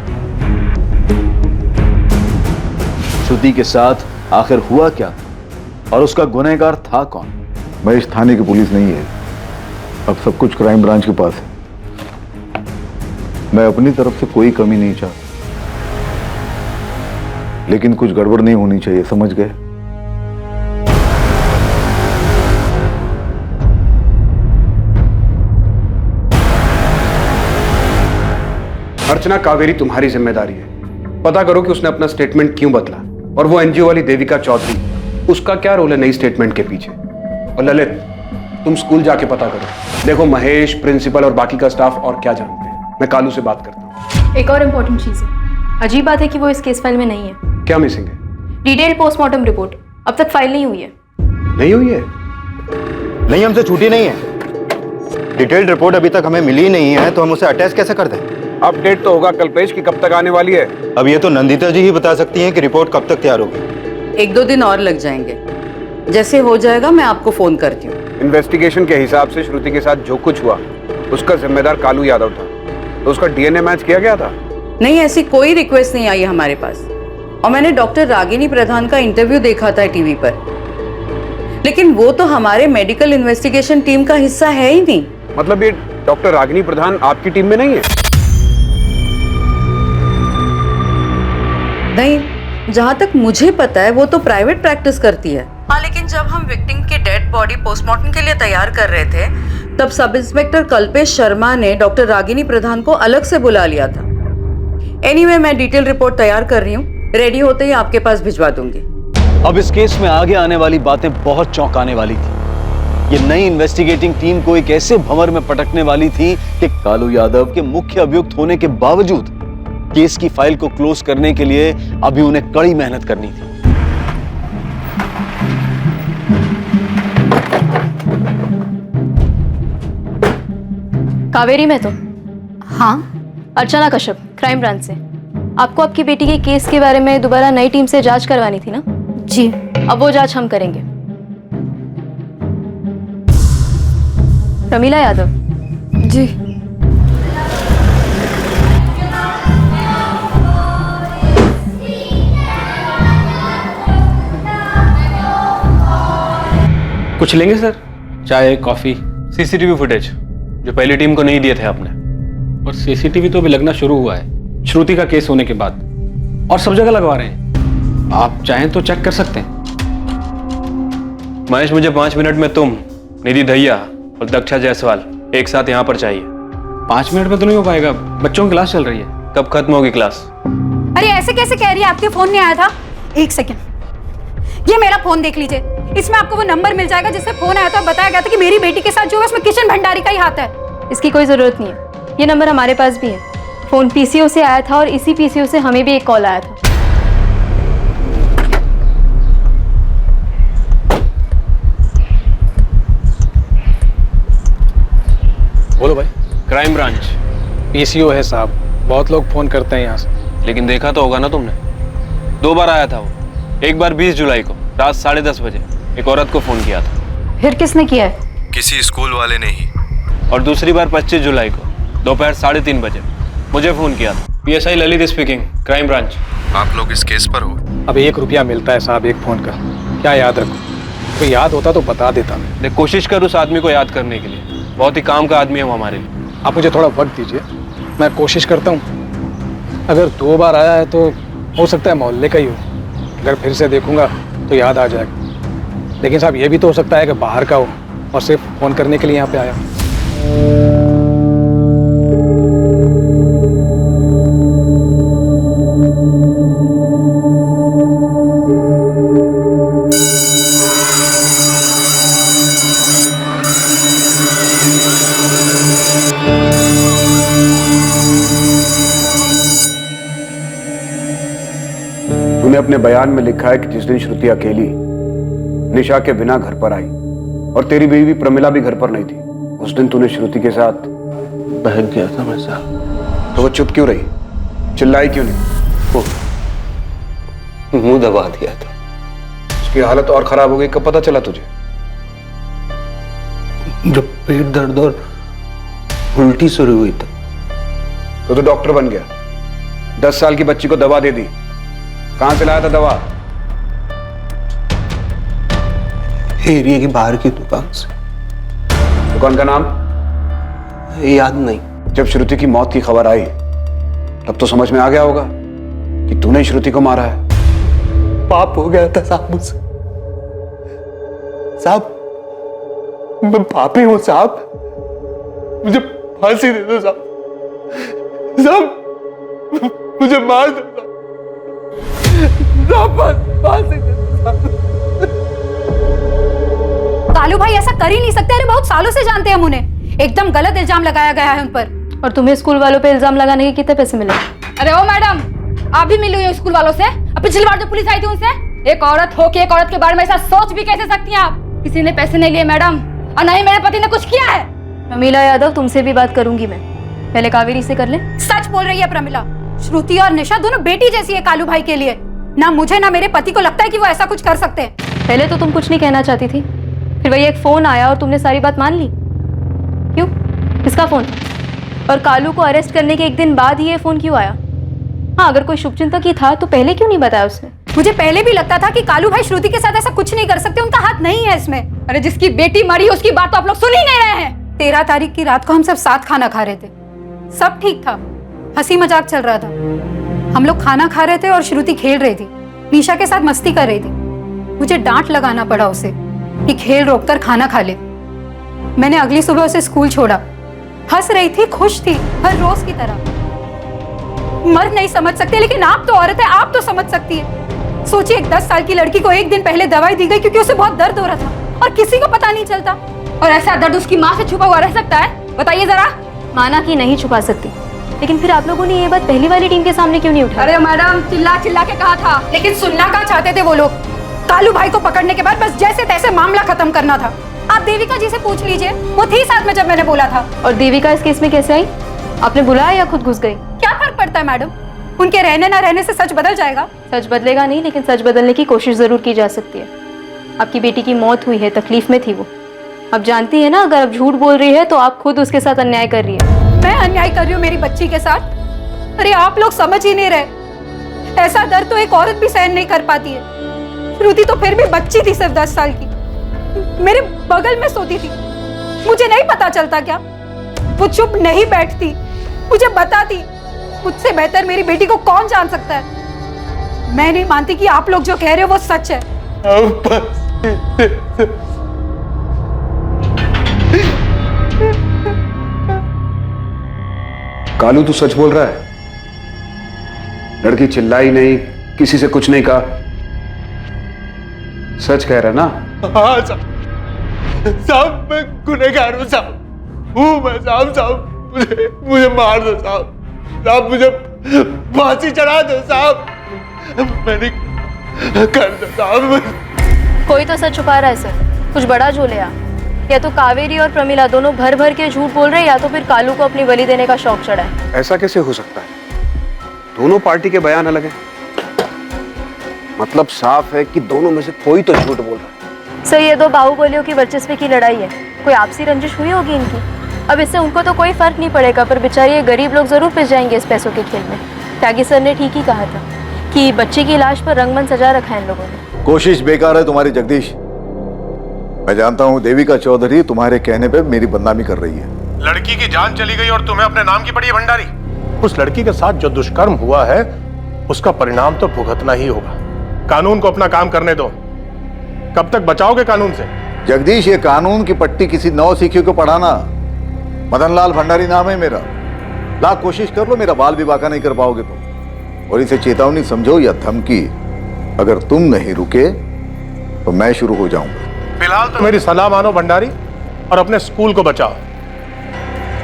S5: श्रुति के साथ आखिर हुआ क्या था और उसका गुनहगार था कौन?
S15: महेश, थाने की पुलिस नहीं है, अब सब कुछ क्राइम ब्रांच के पास है। मैं अपनी तरफ से कोई कमी नहीं चाहता, लेकिन कुछ गड़बड़ नहीं होनी चाहिए, समझ गए? अर्चना, कावेरी तुम्हारी जिम्मेदारी है। पता करो कि उसने अपना स्टेटमेंट क्यों बदला, और वो एनजीओ वाली देविका चौधरी, उसका क्या रोल है नई स्टेटमेंट के पीछे। और ललित, तुम स्कूल जाके पता करो, देखो महेश, प्रिंसिपल और बाकी का स्टाफ और क्या जानते हैं। मैं कालू से बात करता हूँ।
S18: एक और इम्पोर्टेंट चीज है, अजीब बात है कि वो इस केस फाइल में नहीं है।
S15: क्या मिसिंग है?
S18: डिटेल पोस्टमार्टम रिपोर्ट अब तक फाइल नहीं हुई है।
S15: नहीं हुई है?
S13: नहीं, हमसे छूटी नहीं है। डिटेल्ड रिपोर्ट अभी तक हमें मिली नहीं है, तो हम उसे अटैच कैसे कर दें?
S15: अपडेट तो होगा कल्पेश की कब तक आने वाली है।
S13: अब ये तो नंदिता जी ही बता सकती हैं कि रिपोर्ट कब तक तैयार होगी।
S10: 1-2 दिन और लग जाएंगे, जैसे हो जाएगा मैं आपको फोन करती हूँ।
S15: इन्वेस्टिगेशन के हिसाब से श्रुति के साथ जो कुछ हुआ उसका जिम्मेदार कालू यादव था, तो उसका डीएनए मैच किया गया था?
S10: नहीं, ऐसी कोई रिक्वेस्ट नहीं आई हमारे पास। और मैंने डॉक्टर रागिनी प्रधान का इंटरव्यू देखा था टीवी पर, लेकिन वो तो हमारे मेडिकल इन्वेस्टिगेशन टीम का हिस्सा है ही नहीं।
S15: मतलब ये डॉक्टर रागिनी प्रधान आपकी टीम में नहीं है?
S10: नहीं, जहाँ तक मुझे पता है वो तो प्राइवेट प्रैक्टिस करती है। हाँ, लेकिन जब हम विक्टिम की डेड बॉडी पोस्टमार्टम के लिए तैयार कर रहे थे, तब सब इंस्पेक्टर कल्पेश शर्मा ने डॉक्टर रागिनी प्रधान को अलग से बुला लिया था। एनीवे, मैं डिटेल रिपोर्ट तैयार कर रही हूँ, रेडी होते ही आपके पास भिजवा दूंगी।
S5: अब इस केस में आगे आने वाली बातें बहुत चौंकाने वाली थी। ये नई इन्वेस्टिगेटिंग टीम को एक ऐसे भंवर में पटकने वाली थी कि कालू यादव के मुख्य अभियुक्त होने के बावजूद केस की फाइल को क्लोज करने के लिए अभी उन्हें कड़ी मेहनत करनी थी।
S18: कावेरी में तो
S14: हाँ,
S18: अर्चना कश्यप, क्राइम ब्रांच से। आपको आपकी बेटी के केस के बारे में दोबारा नई टीम से जांच करवानी थी ना?
S14: जी।
S18: अब वो जांच हम करेंगे। प्रमीला यादव।
S6: जी।
S3: कुछ लेंगे सर? चाय, कॉफी, सीसीटीवी फुटेज जो पहली टीम को नहीं दिए थे आपने। और सीसीटीवी तो अभी लगना शुरू हुआ है श्रुति का केस होने के बाद, और सब जगह लगवा रहे हैं। आप चाहें तो चेक कर सकते हैं। महेश, मुझे 5 मिनट में तुम, निधि दहिया और दक्षा जायसवाल एक साथ यहाँ पर चाहिए। 5 मिनट में तो नहीं हो पाएगा, बच्चों की क्लास चल रही है। कब खत्म होगी क्लास?
S1: अरे ऐसे कैसे कह रही है? आपके फोन में आया था। एक सेकंड, ये मेरा फोन देख लीजिए। इसमें आपको वो नंबर मिल जाएगा जिससे फोन आया था, बताया गया था कि मेरी बेटी के साथ जो है उसमें किशन भंडारी का ही हाथ है।
S18: इसकी कोई जरूरत नहीं है, ये नंबर हमारे पास भी है। फोन पीसीओ से आया था और इसी पीसीओ से हमें भी एक कॉल आया था।
S3: बोलो भाई। Crime branch.
S15: पीसीओ है साहब, बहुत लोग फोन करते हैं यहाँ से।
S3: लेकिन देखा तो होगा ना तुमने, 2 बार आया था वो। एक बार 20 जुलाई को रात 10:30 बजे एक औरत को फोन किया था।
S1: फिर किसने किया है?
S21: किसी स्कूल वाले ने ही।
S3: और दूसरी बार 25 जुलाई को दोपहर 3:30 बजे मुझे फोन किया था। PSI Lalit speaking, crime branch.
S21: आप लोग इस केस पर हो?
S15: अब 1 रुपया मिलता है साहब एक फोन का, क्या याद रखो? कोई याद होता तो बता देता मैं।
S3: देख, कोशिश कर उस आदमी को याद करने के लिए, बहुत ही काम का आदमी है वो हमारे लिए।
S15: आप मुझे थोड़ा वक्त दीजिए, मैं कोशिश करता हूँ। अगर 2 बार आया है तो हो सकता है मोहल्ले का ही हो, अगर फिर से देखूंगा तो याद आ जाएगा। लेकिन साहब ये भी तो हो सकता है कि बाहर का हो और सिर्फ फोन करने के लिए यहाँ पे आया।
S7: तूने अपने बयान में लिखा है कि जिस दिन श्रुति अकेली निशा के बिना घर पर आई और तेरी बीवी प्रमिला भी घर पर नहीं थी, उस दिन तूने श्रुति के साथ बहक गया था। मैं साहब, तो वो चुप क्यों रही? चिल्लाई क्यों नहीं? वो मुंह दबा दिया था। उसकी हालत और खराब हो गई, कब पता चला तुझे? जब पेट दर्द और उल्टी शुरू हुई तो डॉक्टर बन गया। 10 साल की बच्ची को दवा दे दी। कहां से लाया था दवा? एरिया की बाहर की दुकान से। दुकान का नाम याद नहीं। जब श्रुति की मौत की खबर आई तब तो समझ में आ गया होगा कि तूने श्रुति को मारा है। पाप हो गया था साहब मुझसे। साहब मैं पापी हूं साहब, मुझे फांसी दे दो साहब। साहब मुझे मार दो
S1: कालू भाई ऐसा कर ही नहीं सकते। अरे बहुत सालों से जानते हैं हम उन्हें। एकदम गलत इल्जाम लगाया गया है उन पर।
S18: और तुम्हें स्कूल वालों पे इल्जाम लगाने के कितने पैसे मिले?
S6: अरे ओ मैडम, आप भी मिली हुई हो स्कूल वालों से? अब पिछली बार जो पुलिस आई थी उनसे? एक औरत हो के एक औरत के बारे में ऐसा सोच भी कैसे सकती हैं आप? किसी ने पैसे नहीं लिए मैडम, और नहीं मेरे पति ने कुछ किया है।
S18: प्रमीला यादव, तुमसे भी बात करूंगी मैं, पहले कावेरी से कर ले।
S1: सच बोल रही है प्रमिला। श्रुति और निशा दोनों बेटी जैसी है कालू भाई के लिए। ना मुझे ना मेरे पति को लगता है कि वो ऐसा कुछ कर सकते हैं।
S18: पहले तो तुम कुछ नहीं कहना चाहती थी, फिर वही एक फोन आया और तुमने सारी बात मान ली। क्यों? किसका फोन? और कालू को अरेस्ट करने के 1 दिन बाद ही ये फोन क्यों आया? हाँ, अगर कोई शुभचिंतक ही था तो पहले क्यों नहीं बताया उसने?
S1: मुझे पहले भी लगता था कि कालू भाई श्रुति के साथ ऐसा कुछ नहीं कर सकते, उनका हाथ नहीं है इसमें।
S6: अरे जिसकी बेटी मरी उसकी बात तो आप लोग सुन ही नहीं रहे हैं।
S1: 13 तारीख की रात को हम सब साथ खाना खा रहे थे, सब ठीक था, हंसी मजाक चल रहा था। हम लोग खाना खा रहे थे और श्रुति खेल रही थी, निशा के साथ मस्ती कर रही थी। मुझे डांट लगाना पड़ा उसे कि खेल रोककर खाना खा ले। मैंने अगली सुबह उसे स्कूल छोड़ा। हंस रही थी, खुश थी, हर रोज की तरह। मर्द नहीं समझ सकते, लेकिन आप तो औरत है, आप तो समझ सकती है। सोचिए, एक 10 साल की लड़की को 1 दिन पहले दवाई दी गई क्योंकि उसे बहुत दर्द हो रहा था और किसी को पता नहीं चलता।
S6: और ऐसा दर्द उसकी माँ से छुपा हुआ रह सकता है? बताइए जरा।
S8: माना कि नहीं छुपा सकती, लेकिन फिर आप लोगों ने ये बात पहली वाली टीम के सामने क्यों नहीं उठाई?
S1: अरे मैडम, चिल्ला चिल्ला के कहा था, लेकिन सुनना क्या चाहते थे वो लोग? कालू भाई को पकड़ने के बाद बस जैसे तैसे मामला खत्म करना था। आप देविका जी से पूछ लीजिए, वो थी साथ में जब मैंने बोला था।
S8: और देविका इस केस में कैसे आई? आपने बुलाया या खुद घुस गई?
S1: क्या फर्क पड़ता है मैडम, उनके रहने ना रहने से सच बदल जाएगा?
S8: सच बदलेगा नहीं, लेकिन सच बदलने की कोशिश जरूर की जा सकती है। आपकी बेटी की मौत हुई है, तकलीफ में थी वो। अब जानती है ना, अगर आप झूठ बोल रही है तो आप खुद उसके साथ अन्याय कर रही है।
S1: मैं अन्याय कर रही हूँ मेरी बच्ची के साथ? अरे आप लोग समझ ही नहीं रहे, ऐसा दर्द तो एक औरत भी सहन नहीं कर पाती है। श्रुति तो फिर भी बच्ची थी, सिर्फ 10 साल की, मेरे बगल में सोती थी। मुझे नहीं पता चलता क्या? वो चुप नहीं बैठती, मुझे बताती। मुझसे बेहतर मेरी बेटी को कौन जान सकता है? मैं नहीं मानती कि आप लोग जो कह रहे हो वो सच है।
S7: कालू तू सच बोल रहा है? लड़की चिल्लाई नहीं, किसी से कुछ नहीं कहा, सच कह रहा है ना?
S4: हाँ साहब, मैं गुनहगार हूँ साहब, हूँ मैं साहब, मुझे मार दो साहब, मुझे फांसी चढ़ा दो साहब, मैंने कर दो साहब।
S8: कोई तो सच छुपा रहा है सर, कुछ बड़ा झोल है। या तो कावेरी और प्रमिला दोनों भर भर के झूठ बोल रहे हैं, या तो फिर कालू को अपनी बलि देने का शौक चढ़ा है।
S7: ऐसा कैसे हो सकता है? दोनों पार्टी के बयान अलग हैं। मतलब साफ है कि दोनों में से कोई तो झूठ बोल रहा है।
S8: सर, ये दो बाहुबलियों की वर्चस्व की लड़ाई है, कोई आपसी रंजिश हुई होगी इनकी। अब इससे उनको तो कोई फर्क नहीं पड़ेगा, पर बेचारे ये गरीब लोग जरूर पिस जाएंगे इस पैसों के खेल में। त्यागी सर ने ठीक ही कहा था कि बच्चे की लाश पर रंगमंच सजा रखा है इन लोगों ने।
S16: कोशिश बेकार है तुम्हारी जगदीश। मैं जानता हूँ देविका चौधरी तुम्हारे कहने पे मेरी बदनामी कर रही है।
S4: लड़की की जान चली गई और तुम्हें अपने नाम की पड़ी है भंडारी। उस लड़की के साथ जो दुष्कर्म हुआ है उसका परिणाम तो भुगतना ही होगा। कानून को अपना काम करने दो। कब तक बचाओगे कानून से?
S16: जगदीश, ये कानून की पट्टी किसी नौसिखिए को पढ़ाना। मदनलाल भंडारी नाम है मेरा। लाख कोशिश कर लो, मेरा बाल विवाह का नहीं कर पाओगे तुम। और इसे चेतावनी समझो या धमकी, अगर तुम नहीं रुके तो मैं शुरू हो जाऊंगा।
S4: फिलहाल तो मेरी सलाह मानो भंडारी, और अपने स्कूल को बचाओ।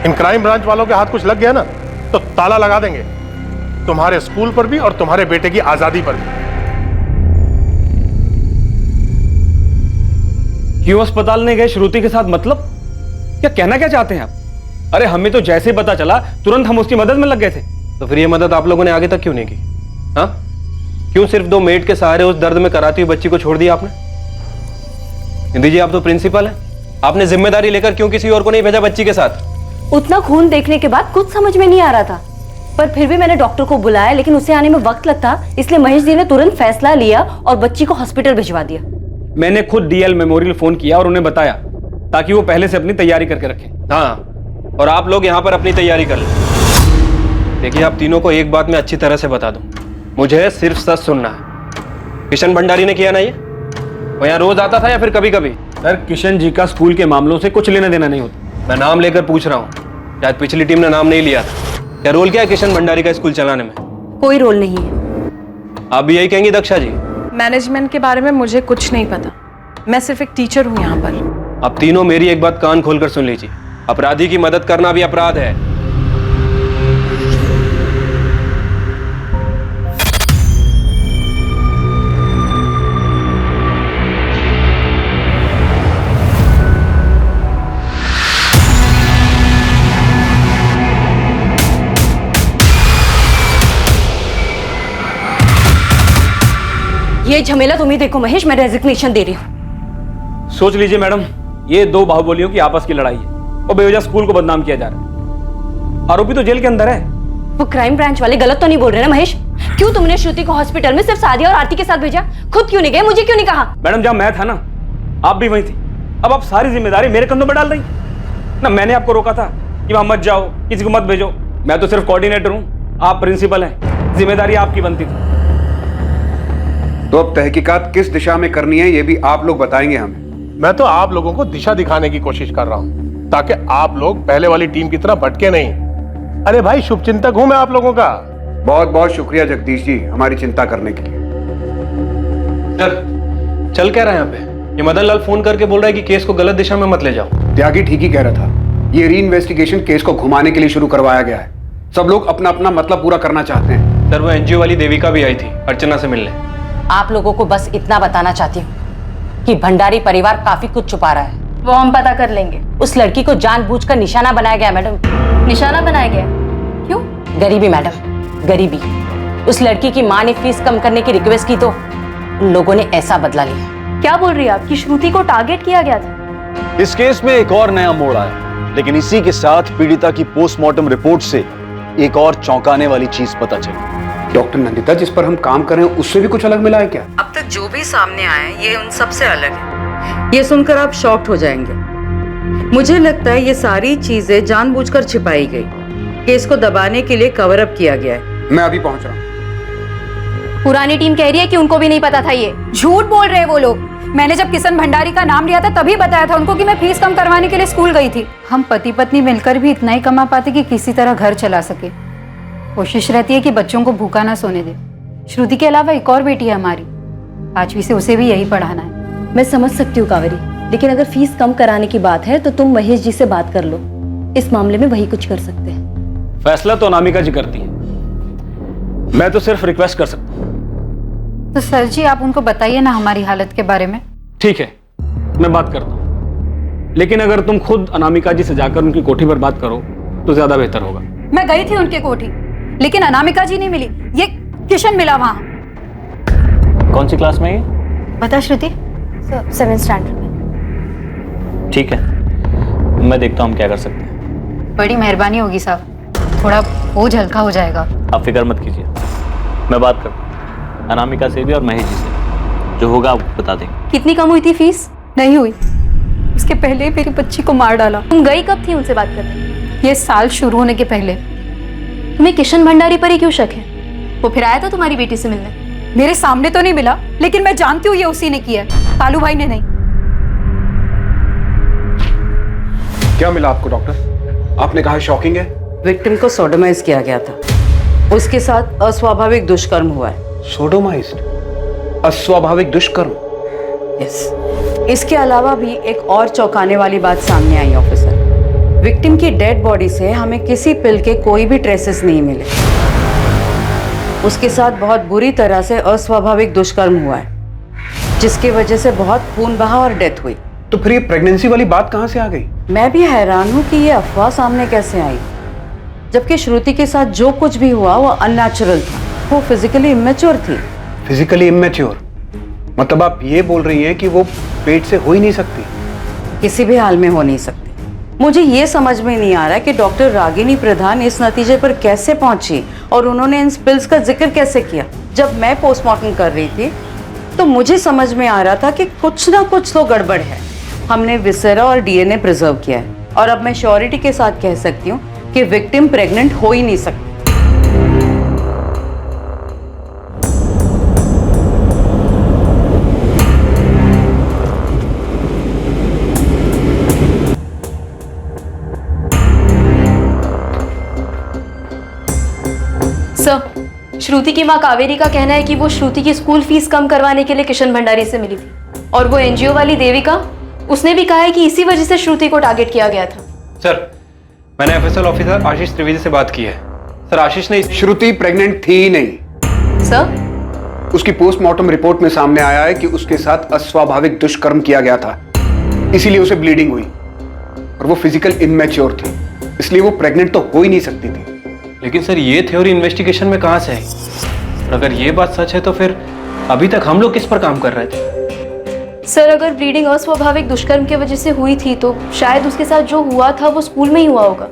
S4: इन क्राइम ब्रांच वालों के हाथ कुछ लग गया ना तो ताला लगा देंगे तुम्हारे स्कूल पर भी और तुम्हारे बेटे की आजादी पर भी।
S2: क्यों अस्पताल नहीं गए श्रुति के साथ? मतलब क्या कहना क्या चाहते हैं आप? अरे हमें तो जैसे ही पता चला तुरंत हम उसकी मदद में लग गए थे।
S3: तो फिर ये मदद आप लोगों ने आगे तक क्यों नहीं की? हाँ, क्यों सिर्फ 2 मेड के सहारे उस दर्द में कराती हुई बच्ची को छोड़ दिया आपने? हिंदी जी, आप तो प्रिंसिपल हैं, आपने जिम्मेदारी लेकर क्यों किसी और को नहीं भेजा बच्ची के साथ?
S8: उतना खून देखने के बाद कुछ समझ में नहीं आ रहा था, पर फिर भी मैंने डॉक्टर को बुलाया, लेकिन उसे आने में वक्त लगता, इसलिए महेश जी ने तुरंत फैसला लिया और बच्ची को हॉस्पिटल भिजवा दिया।
S2: मैंने खुद डीएल मेमोरियल फोन किया और उन्हें बताया ताकि वो पहले से अपनी तैयारी करके रखें।
S3: हाँ, और आप लोग यहाँ पर अपनी तैयारी कर लें। देखिए, आप तीनों को एक बात मैं अच्छी तरह से बता दूं, मुझे सिर्फ सच सुनना है। किशन भंडारी ने किया ना ये? वो यहाँ रोज आता था या फिर कभी कभी?
S2: सर, किशन जी का स्कूल के मामलों से कुछ लेना देना नहीं होता।
S3: मैं नाम लेकर पूछ रहा हूँ, शायद पिछली टीम ने नाम नहीं लिया था। क्या रोल क्या है किशन भंडारी का स्कूल चलाने में?
S8: कोई रोल नहीं है।
S3: आप भी यही कहेंगी दक्षा जी?
S18: मैनेजमेंट के बारे में मुझे कुछ नहीं पता, मैं सिर्फ एक टीचर हूँ यहाँ पर।
S3: आप तीनों मेरी एक बात कान खोलकर सुन लीजिए, अपराधी की मदद करना भी अपराध है।
S8: ये झमेला तुम ही देखो महेश, मैं रेजिग्नेशन दे रही हूँ।
S2: सोच लीजिए मैडम, ये 2 बाहुबलियों की आपस की लड़ाई है और बेवजह स्कूल को बदनाम किया जा रहा है। आरोपी तो जेल के अंदर है।
S8: वो क्राइम ब्रांच वाले गलत तो नहीं बोल रहे ना महेश? क्यों तुमने श्रुति को हॉस्पिटल में सिर्फ सादिया और आरती के साथ भेजा? खुद क्यों नहीं गए? मुझे क्यों नहीं कहा?
S2: मैडम, जब मैं था ना, आप भी वहीं थी। अब आप सारी जिम्मेदारी मेरे कंधों पर डाल रही ना। मैंने आपको रोका था कि वहां मत जाओ, किसी को मत भेजो। मैं तो सिर्फ कोऑर्डिनेटर हूँ, आप प्रिंसिपल हैं, जिम्मेदारी आपकी बनती थी।
S7: तो अब तहकीकात किस दिशा में करनी है ये भी आप लोग बताएंगे हमें।
S4: मैं तो आप लोगों को दिशा दिखाने की कोशिश कर रहा हूँ ताकि आप लोग पहले वाली टीम की तरह भटके नहीं। अरे भाई, शुभचिंतक हूं मैं आप लोगों का।
S7: बहुत बहुत शुक्रिया जगदीश जी, हमारी चिंता करने के लिए।
S3: चल क्या रहा है यहाँ पे? ये मदन लाल फोन करके बोल रहा है कि केस को गलत दिशा में मत ले जाओ।
S7: त्यागी ठीक ही कह रहा था। ये री इन्वेस्टिगेशन केस को घुमाने के लिए शुरू करवाया गया है। सब लोग अपना अपना मतलब पूरा करना चाहते हैं।
S3: सर वो एनजीओ वाली देविका भी आई थी अर्चना से मिलने।
S20: आप लोगों को बस इतना बताना चाहती हूँ कि भंडारी परिवार काफी कुछ छुपा रहा है।
S8: वो हम पता कर लेंगे।
S20: उस लड़की को जानबूझकर निशाना बनाया गया मैडम।
S8: निशाना बनाया गया? क्यों?
S20: गरीबी मैडम, गरीबी। उस लड़की की माँ ने फीस कम करने की रिक्वेस्ट की तो उन लोगों ने ऐसा बदला लिया।
S8: क्या बोल रही है आप कि श्रुति को टारगेट किया गया था?
S5: इस केस में एक और नया मोड़ आया, लेकिन इसी के साथ पीड़िता की पोस्टमार्टम रिपोर्ट से एक और चौंकाने वाली चीज पता चली।
S7: डॉक्टर नंदिता, जिस पर हम काम कर रहे हैं उससे भी कुछ अलग मिला है क्या?
S10: अब तक जो भी सामने आया है ये उन सबसे अलग है। ये सुनकर आप शॉक्ड हो जाएंगे। मुझे लगता है ये सारी चीजें जानबूझकर छिपाई गई, केस को दबाने के लिए कवर अप किया गया है।
S7: मैं अभी पहुंच रहा हूँ।
S8: पुरानी टीम कह रही है कि उनको भी नहीं पता था ये।
S1: झूठ बोल रहे हैं वो लोग। मैंने जब किशन भंडारी का नाम लिया था तभी बताया था उनको कि मैं फीस कम करवाने के लिए स्कूल गई थी। हम पति पत्नी मिलकर भी इतना ही कमा पाते कि किसी तरह घर चला सके। कोशिश रहती है कि बच्चों को भूखा ना सोने दे। श्रुति के अलावा एक और बेटी है हमारी, 5वीं से, उसे भी यही पढ़ाना है।
S8: मैं समझ सकती हूँ कावेरी, लेकिन अगर फीस कम कराने की बात है तो तुम महेश जी से बात कर लो। इस मामले में वही कुछ कर सकते हैं।
S2: फैसला तो अनामिका जी करती है, मैं तो सिर्फ रिक्वेस्ट कर सकता हूँ।
S1: तो सर जी आप उनको बताइए ना हमारी हालत के बारे में।
S2: ठीक है, मैं बात करता हूँ, लेकिन अगर तुम खुद अनामिका जी से जाकर उनकी कोठी पर बात करो तो ज्यादा बेहतर होगा।
S1: मैं गई थी उनके कोठी, लेकिन अनामिका जी नहीं मिली, ये किशन मिला वहां।
S11: कौन सी क्लास में ये?
S1: बता श्रुति।
S8: 7th स्टैंडर्ड में।
S11: ठीक है, मैं देखता हूँ हम क्या कर सकते हैं।
S1: बड़ी मेहरबानी होगी साहब, थोड़ा बोझ हल्का हो जाएगा।
S11: आप फिक्र मत कीजिए, मैं बात करता हूँ अनामिका से भी और महेश जी से, जो होगा आप बता देंगे।
S8: कितनी कम हुई थी फीस?
S1: नहीं हुई, उसके पहले मेरी बच्ची को मार डाला।
S8: तुम गई कब थी उनसे बात करने?
S1: ये साल शुरू होने के पहले।
S8: तुम्हें किशन भंडारी पर ही क्यों शक है? वो फिर आया था तुम्हारी बेटी से मिलने?
S1: मेरे सामने तो नहीं मिला, लेकिन मैं जानती हूँ ये उसी ने किया है, कालू भाई ने नहीं।
S7: क्या मिला आपको डॉक्टर? आपने कहा शॉकिंग है।
S10: विक्टिम को सोडोमाइज किया गया था, उसके साथ अस्वाभाविक दुष्कर्म हुआ है।
S7: सोडोमाइज्ड? अस्वाभाविक दुष्कर्म?
S10: यस। इसके अलावा भी एक और चौंकाने वाली बात सामने आई ऑफिसर। विक्टिम की डेड बॉडी से हमें किसी पिल के कोई भी ट्रेसेस नहीं मिले। उसके साथ बहुत बुरी तरह से अस्वाभाविक दुष्कर्म हुआ है, जिसकी वजह से बहुत खून बहा और डेथ हुई।
S7: तो फिर ये प्रेगनेंसी वाली बात कहां से आ गई?
S10: मैं भी हैरान हूँ कि ये अफवाह सामने कैसे आई, जबकि श्रुति के साथ जो कुछ भी हुआ वो अननेचुरल था। वो फिजिकली इमेच्योर थी।
S7: फिजिकली इमेच्योर मतलब आप ये बोल रही हैं कि वो पेट से हो ही नहीं सकती?
S10: किसी भी हाल में हो नहीं सकती। मुझे ये समझ में नहीं आ रहा कि डॉक्टर रागिनी प्रधान इस नतीजे पर कैसे पहुंची और उन्होंने इन पिल्स का जिक्र कैसे किया। जब मैं पोस्टमार्टम कर रही थी तो मुझे समझ में आ रहा था कि कुछ ना कुछ तो गड़बड़ है। हमने विसेरा और डीएनए प्रिजर्व किया है और अब मैं श्योरिटी के साथ कह सकती हूँ कि विक्टिम प्रेग्नेंट हो ही नहीं सकती।
S8: सर, श्रुति की मां कावेरी का कहना है कि वो श्रुति की स्कूल फीस कम करवाने के लिए किशन भंडारी से मिली थी, और वो एनजीओ वाली देविका, उसने भी कहा है कि इसी वजह से श्रुति को टारगेट किया गया था।
S3: सर, मैंने एफएसएल ऑफिसर आशीष त्रिवेदी से बात की है। सर, आशीष ने
S7: श्रुति प्रेग्नेंट थी ही नहीं।
S8: सर,
S7: उसकी पोस्टमार्टम रिपोर्ट में सामने आया है कि उसके साथ अस्वाभाविक दुष्कर्म किया गया था, इसीलिए उसे ब्लीडिंग हुई, और वो फिजिकल इनमैच्योर थी, इसलिए वो प्रेग्नेंट तो हो ही नहीं सकती थी।
S3: लेकिन सर, ये थ्योरी इन्वेस्टिगेशन में कहां से आई? और अगर ये बात सच है तो फिर अभी तक हम लोग किस पर काम कर रहे थे?
S8: सर, अगर ब्लीडिंग अस्वाभाविक दुष्कर्म की वजह से हुई थी तो शायद उसके साथ जो हुआ था वो स्कूल में ही हुआ होगा,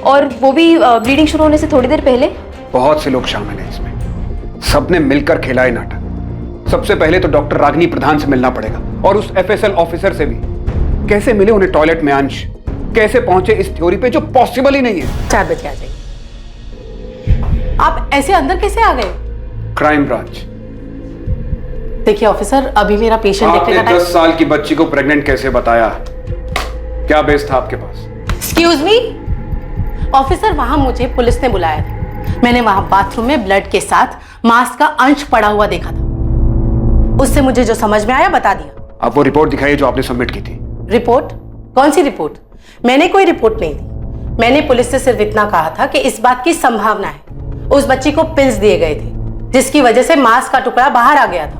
S8: और वो भी ब्लीडिंग शुरू होने से थोड़ी देर पहले।
S7: बहुत से लोग शामिल हैं इसमें, सबने मिलकर खेला है नाटक। सबसे पहले तो डॉक्टर रागिनी प्रधान से मिलना पड़ेगा, और उस एफएसएल ऑफिसर से भी। कैसे मिले उन्हें टॉयलेट में अंश? कैसे पहुंचे इस थ्योरी पे जो पॉसिबल ही नहीं है?
S17: 4 बजे आ जाइए। आप ऐसे अंदर कैसे आ गए?
S7: Crime branch.
S17: देखिए ऑफिसर, अभी मेरा पेशेंट देखने का
S7: आपने 10 साल की बच्ची को प्रेग्नेंट कैसे बताया? क्या बेस था आपके पास?
S17: एक्सक्यूज मी ऑफिसर, वहां मुझे पुलिस ने बुलाया था। मैंने वहां बाथरूम में ब्लड के साथ मांस का अंश पड़ा हुआ देखा था। उससे मुझे जो समझ में आया बता दिया।
S7: आप वो रिपोर्ट दिखाइए जो आपने सबमिट की थी।
S17: रिपोर्ट? कौन सी रिपोर्ट? मैंने कोई रिपोर्ट नहीं दी। मैंने पुलिस से सिर्फ इतना कहा था कि इस बात की संभावना है उस बच्ची को पिल्स दिए गए थे जिसकी वजह से मांस का टुकड़ा बाहर आ गया था।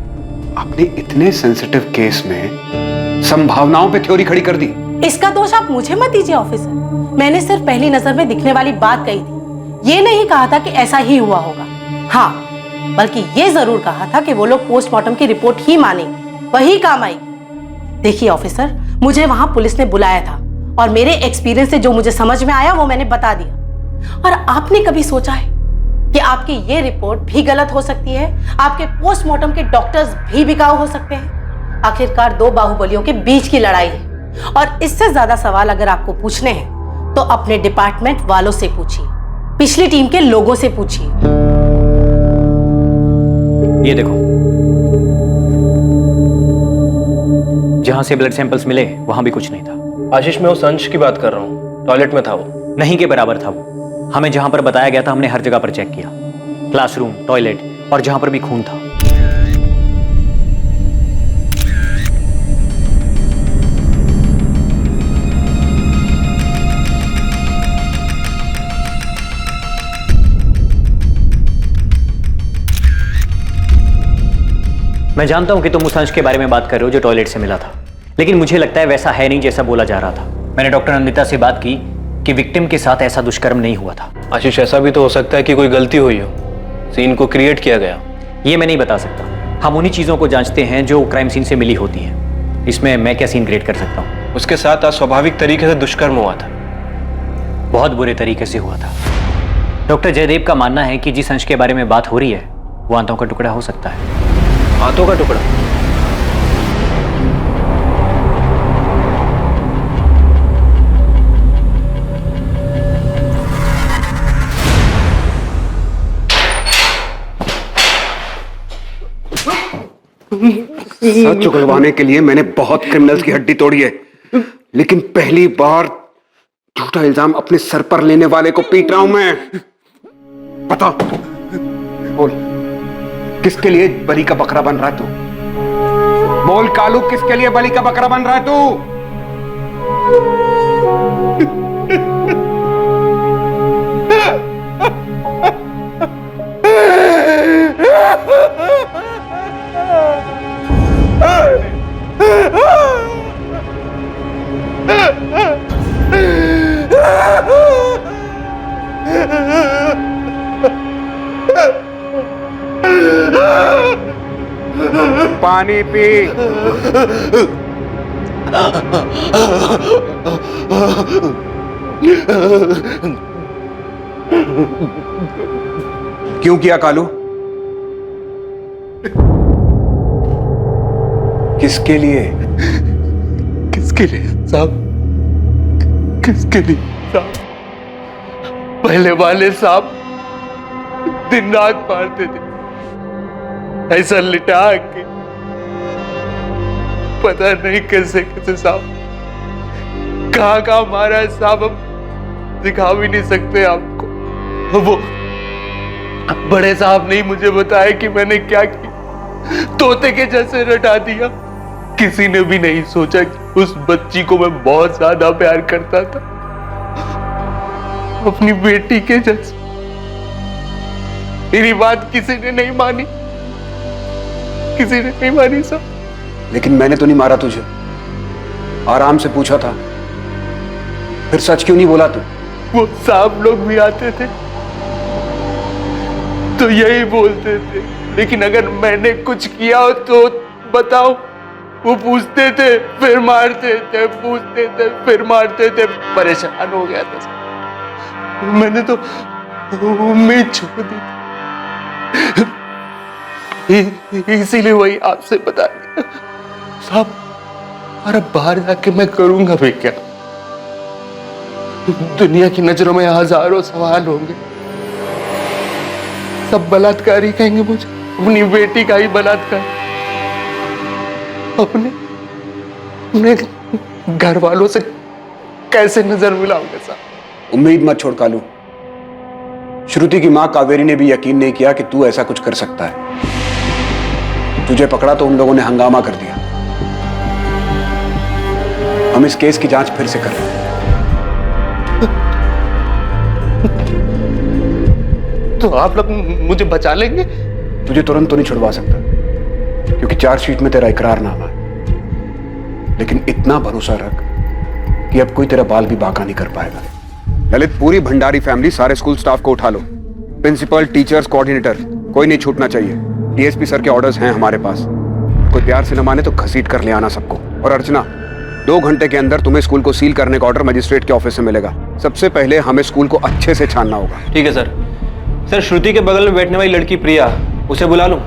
S7: आपने इतने सेंसिटिव केस में संभावनाओं पे थ्योरी खड़ी कर दी।
S17: इसका दोष आप मुझे मत दीजिए ऑफिसर। मैंने सिर्फ पहली नजर में दिखने वाली बात कही थी, ये नहीं कहा था कि ऐसा ही हुआ होगा। हाँ, बल्कि ये जरूर कहा था कि वो लोग पोस्टमार्टम की रिपोर्ट ही मानेंगे, वही काम आएगी। देखिए ऑफिसर, मुझे वहां पुलिस ने बुलाया था और मेरे एक्सपीरियंस से जो मुझे समझ में आया वो मैंने बता दिया। और आपने कभी सोचा है कि आपकी ये रिपोर्ट भी गलत हो सकती है? आपके पोस्टमार्टम के डॉक्टर्स भी बिकाऊ हो सकते हैं। आखिरकार दो बाहुबलियों के बीच की लड़ाई है और इससे ज्यादा सवाल अगर आपको पूछने हैं तो अपने डिपार्टमेंट वालों से पूछिए, पिछली टीम के लोगों से पूछिए।
S19: ये देखो, जहां से ब्लड सैंपल्स मिले वहां भी कुछ नहीं था।
S3: आशीष, मैं उस अंश की बात कर रहा हूँ, टॉयलेट में था वो।
S19: नहीं के बराबर था वो। हमें जहां पर बताया गया था हमने हर जगह पर चेक किया, क्लासरूम, टॉयलेट और जहां पर भी खून था। मैं जानता हूं कि तुम उस अंश के बारे में बात कर रहे हो जो टॉयलेट से मिला था, लेकिन मुझे लगता है वैसा है नहीं जैसा बोला जा रहा था। मैंने डॉक्टर नंदिता से बात की कि विक्टिम के साथ ऐसा दुष्कर्म नहीं हुआ था।
S3: आशीष, ऐसा भी तो हो सकता है कि कोई गलती हुई हो, सीन को क्रिएट किया गया।
S19: ये मैं नहीं बता सकता। हम उन्हीं चीजों को जांचते हैं जो क्राइम सीन से मिली होती हैं। इसमें मैं क्या सीन क्रिएट कर सकता हूँ?
S3: उसके साथ अस्वाभाविक तरीके से दुष्कर्म हुआ था।
S19: बहुत बुरे तरीके से हुआ था। डॉक्टर जयदेव का मानना है कि जिस अंश के बारे में बात हो रही है वो आंतों का टुकड़ा हो सकता है।
S3: हाथों का टुकड़ा?
S7: सच उगलवाने के लिए मैंने बहुत क्रिमिनल्स की हड्डी तोड़ी है, लेकिन पहली बार झूठा इल्जाम अपने सर पर लेने वाले को पीट रहा हूं मैं। बता, बोल, किसके लिए बलि का बकरा बन रहा है तू? बोल कालू, किसके लिए बलि का बकरा बन रहा है तू? पानी पी। क्यों किया कालू? किसके लिए?
S4: किसके लिए साहब? किसके लिए साहब? पहले वाले साहब दिन रात मारते थे, ऐसा लिटा के, पता नहीं कैसे कैसे साहब कहां कहां मारा है साहब, हम दिखा भी नहीं सकते आपको। वो बड़े साहब ने मुझे बताया कि मैंने क्या किया, तोते के जैसे रटा दिया। किसी ने भी नहीं सोचा कि उस बच्ची को मैं बहुत ज्यादा प्यार करता था, अपनी बेटी के जैसे। मेरी बात किसी ने नहीं मानी, किसी ने नहीं मानी साहब।
S7: लेकिन मैंने तो नहीं मारा तुझे, आराम से पूछा था, फिर सच क्यों नहीं बोला तू?
S4: वो साहब लोग भी आते थे तो यही बोलते थे, लेकिन अगर मैंने कुछ किया हो तो बताओ। वो पूछते थे फिर मारते थे, पूछते थे फिर मारते थे। परेशान हो गया था साहब, मैंने तो उम्मीद छोड़ दी थी, इसीलिए वही आपसे बता दिया साहब। और अब बाहर जाके मैं करूंगा भी क्या? दुनिया की नजरों में हजारों सवाल होंगे, सब बलात्कारी कहेंगे मुझे, अपनी बेटी का ही बलात्कार। अपने घर वालों से कैसे नजर मिलाऊंगा साहब?
S7: उम्मीद मत छोड़ कालू। श्रुति की मां कावेरी ने भी यकीन नहीं किया कि तू ऐसा कुछ कर सकता है। तुझे पकड़ा तो उन लोगों ने हंगामा कर दिया, हम इस केस की जांच फिर से कर रहे हैं।
S4: तो आप लोग मुझे बचा लेंगे?
S7: तुझे तुरंत तो नहीं छुड़वा सकता, क्योंकि चार्जशीट में तेरा इकरारनामा है, लेकिन इतना भरोसा रख कि अब कोई तेरा बाल भी बांका नहीं कर पाएगा। ललित, पूरी भंडारी फैमिली, सारे स्कूल स्टाफ को उठा लो, प्रिंसिपल, टीचर्स, कोऑर्डिनेटर, कोई नहीं छूटना चाहिए। डीएसपी सर के ऑर्डर्स हैं हमारे पास, कोई प्यार से न माने तो घसीट कर ले आना सबको। और अर्चना, 2 घंटे के अंदर तुम्हें स्कूल को सील करने का ऑर्डर मजिस्ट्रेट के ऑफिस से मिलेगा। सबसे पहले हमें स्कूल को अच्छे से छानना होगा।
S3: ठीक है सर। सर, श्रुति के बगल में बैठने वाली लड़की प्रिया, उसे बुला लूं?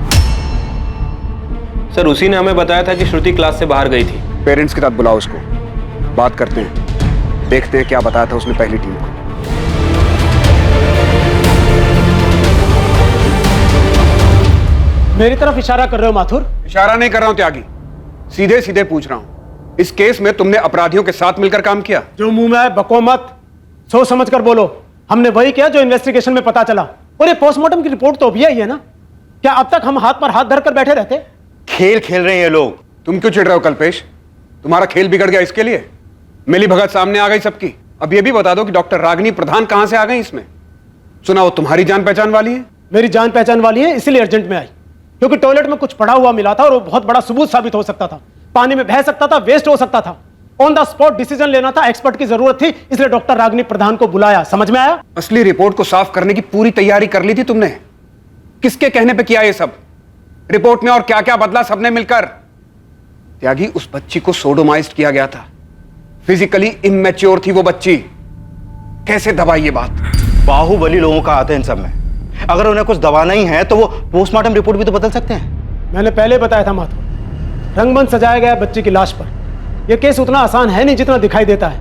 S3: सर, उसी ने हमें बताया था कि श्रुति क्लास से बाहर गई थी।
S7: पेरेंट्स के साथ बुलाओ उसको, बात करते हैं, देखते हैं क्या बताया था उसने पहली टीम को।
S9: मेरी तरफ इशारा कर रहे हो माथुर?
S7: इशारा नहीं कर रहा हूं त्यागी, सीधे सीधे पूछ रहा हूं। इस केस में तुमने अपराधियों के साथ मिलकर काम किया?
S9: जो मुंह में आए बको मत, सोच समझ कर बोलो। हमने वही किया जो इन्वेस्टिगेशन में पता चला, और ये पोस्टमार्टम की रिपोर्ट तो अभी आई है ना। क्या अब तक हम हाथ पर हाथ धरकर बैठे रहते?
S7: खेल खेल रहे हैं ये लोग। तुम क्यों चिढ़ रहे हो कल्पेश? तुम्हारा खेल बिगड़ गया इसके लिए? मिली भगत सामने आ गई सबकी। अब ये भी बता दो कि डॉक्टर रागिनी प्रधान कहां से आ गई इसमें? सुना वो तुम्हारी जान पहचान वाली है?
S9: मेरी जान पहचान वाली है, इसीलिए अर्जेंट में आई, क्योंकि टॉयलेट में कुछ पड़ा हुआ मिला था और वो बहुत बड़ा सबूत साबित हो सकता था। पानी में बह सकता था, वेस्ट हो सकता था। ऑन द स्पॉट डिसीजन लेना था, एक्सपर्ट की जरूरत थी, इसलिए डॉक्टर रागिनी प्रधान को बुलाया। समझ में आया?
S7: असली रिपोर्ट को साफ करने की पूरी तैयारी कर ली थी तुमने। किसके कहने पे किया ये सब? रिपोर्ट में और क्या क्या बदला सबने मिलकर? त्यागी, उस बच्ची को सोडोमाइज्ड किया गया था, फिजिकली इमैच्योर थी वो बच्ची। कैसे दबाई ये बात?
S13: बाहुबली लोगों का आते हैं इन सब में। अगर उन्हें कुछ दबाना ही है तो वो पोस्टमार्टम रिपोर्ट भी तो बदल सकते हैं।
S9: मैंने पहले बताया था माथुर, रंगमंच सजाया गया बच्ची की लाश पर। यह केस उतना आसान है नहीं जितना दिखाई देता है।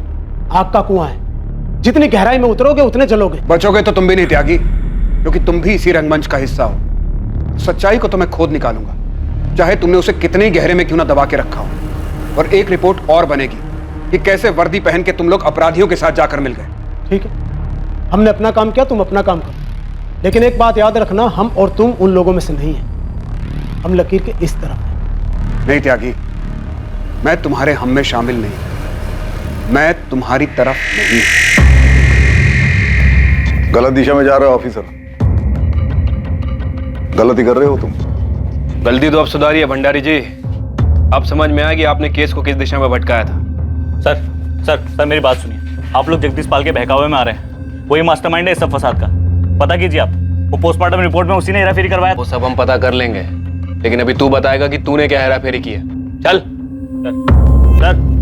S9: आग का कुआं है, जितनी गहराई में उतरोगे उतने जलोगे।
S7: बचोगे तो तुम भी नहीं त्यागी, क्योंकि तुम भी इसी रंगमंच का हिस्सा हो। सच्चाई को तो मैं खोद निकालूंगा, चाहे तुमने उसे कितने गहरे में क्यों ना दबा के रखा हो। और एक रिपोर्ट और बनेगी कि कैसे वर्दी पहन के तुम लोग अपराधियों के साथ जाकर मिल गए।
S9: ठीक है, हमने अपना काम किया, तुम अपना काम करो, लेकिन एक बात याद रखना, हम और तुम उन लोगों में से नहीं है। हम लकीर के इस तरफ हैं।
S7: नहीं त्यागी, मैं तुम्हारे हम में शामिल नहीं, मैं तुम्हारी तरफ नहीं।
S12: गलत दिशा में जा रहे हो ऑफिसर, गलती कर रहे हो तुम।
S3: गलती तो अब सुधारी है भंडारी जी। अब समझ में आया कि आपने केस को किस दिशा में भटकाया था।
S11: सर सर सर मेरी बात सुनिए। आप लोग जगदीश पाल के बहकावे में आ रहे हैं। वही मास्टरमाइंड है इस सब फसाद का। पता कीजिए आप, वो पोस्टमार्टम रिपोर्ट में उसी ने हेराफेरी करवाया।
S3: वो सब हम पता कर लेंगे, लेकिन अभी तू बताएगा कि तूने क्या हेराफेरी की है। चल
S11: सर।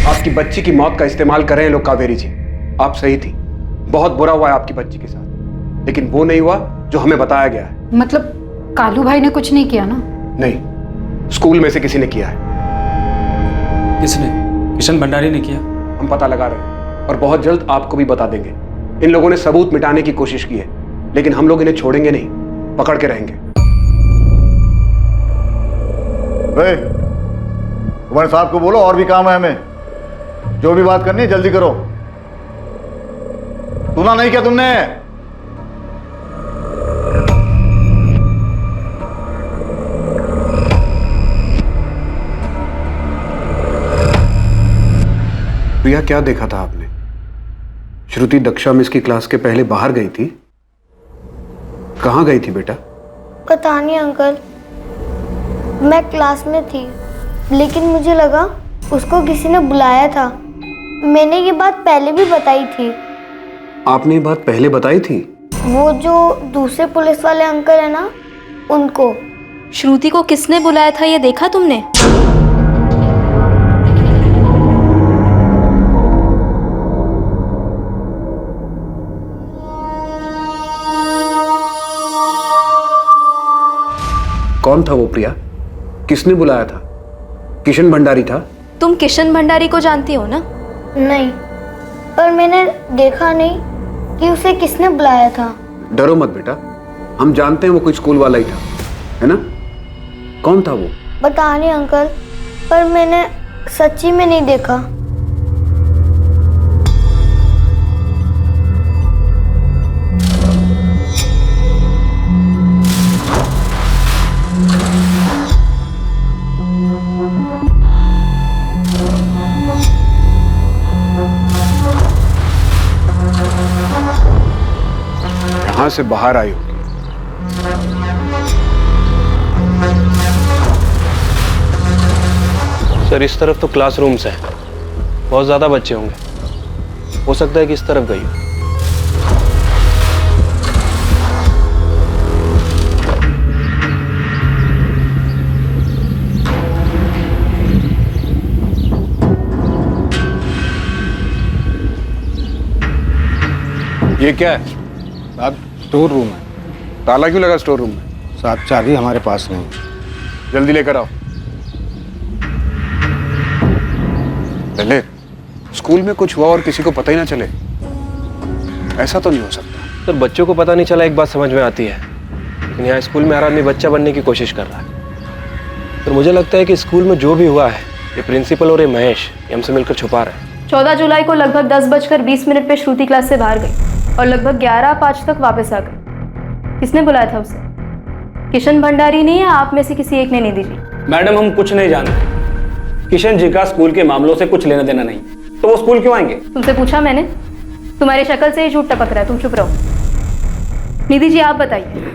S7: आपकी बच्ची की मौत का इस्तेमाल कर रहे हैं लोग कावेरी जी। आप सही थी, बहुत बुरा हुआ है आपकी बच्ची के साथ, लेकिन वो नहीं हुआ जो हमें बताया गया है।
S1: मतलब कालू भाई ने कुछ नहीं किया ना?
S7: नहीं, स्कूल में से किसी ने किया है।
S2: किसने? किशन भंडारी ने किया?
S7: हम पता लगा रहे हैं और बहुत जल्द आपको भी बता देंगे। इन लोगों ने सबूत मिटाने की कोशिश की है, लेकिन हम लोग इन्हें छोड़ेंगे नहीं, पकड़ के रहेंगे।
S12: तुम्हारे साहब को बोलो और भी काम है हमें, जो भी बात करनी है जल्दी करो। सुना नहीं क्या तुमने?
S7: प्रिया, क्या देखा था आपने? श्रुति दक्षा मिस की क्लास के पहले बाहर गई थी। कहाँ गई थी बेटा?
S14: पता नहीं अंकल, मैं क्लास में थी, लेकिन मुझे लगा उसको किसी ने बुलाया था। मैंने ये बात पहले भी बताई थी।
S7: आपने ये बात पहले बताई थी?
S14: वो जो दूसरे पुलिस वाले अंकल है ना, उनको।
S8: श्रुति को किसने बुलाया था ये देखा तुमने?
S7: कौन था वो प्रिया? किसने बुलाया था? किशन भंडारी था?
S8: तुम किशन भंडारी को जानती हो ना?
S14: नहीं, पर मैंने देखा नहीं कि उसे किसने बुलाया था।
S7: डरो मत बेटा, हम जानते हैं वो कोई स्कूल वाला ही था, है ना? कौन था वो?
S14: पता नहीं अंकल, पर मैंने सच्ची में नहीं देखा।
S7: यहां से बाहर आई हो।
S3: सर इस तरफ तो क्लासरूम्स हैं, बहुत ज़्यादा बच्चे होंगे, हो सकता है कि इस तरफ गई हो।
S7: ये क्या है साहब? स्टोर रूम है। ताला क्यों लगा स्टोर रूम में?
S15: साहब चाबी हमारे पास नहीं।
S7: जल्दी लेकर आओ। पहले स्कूल में कुछ हुआ और किसी को पता ही ना चले, ऐसा तो नहीं हो सकता।
S3: सर बच्चों को पता नहीं चला एक बात समझ में आती है, लेकिन यहाँ स्कूल में हर आदमी बच्चा बनने की कोशिश कर रहा है। तो मुझे लगता है कि स्कूल में जो भी हुआ है ये प्रिंसिपल और ये महेश ये हमसे मिलकर छुपा रहे हैं।
S6: 14 जुलाई को लगभग 10:20 पे श्रुति क्लास से बाहर गई और लगभग 11:05 तक वापस आ गई। किसने बुलाया था उसे? किशन भंडारी ने या आप में से किसी एक ने? निधि जी।
S21: मैडम हम कुछ नहीं जानते, किशन जी का स्कूल के मामलों से कुछ लेना देना नहीं, तो वो स्कूल क्यों आएंगे?
S6: तुमसे पूछा मैंने, तुम्हारी शक्ल से ही झूठ टपक रहा है, तुम चुप रहो। निधि जी आप बताइए,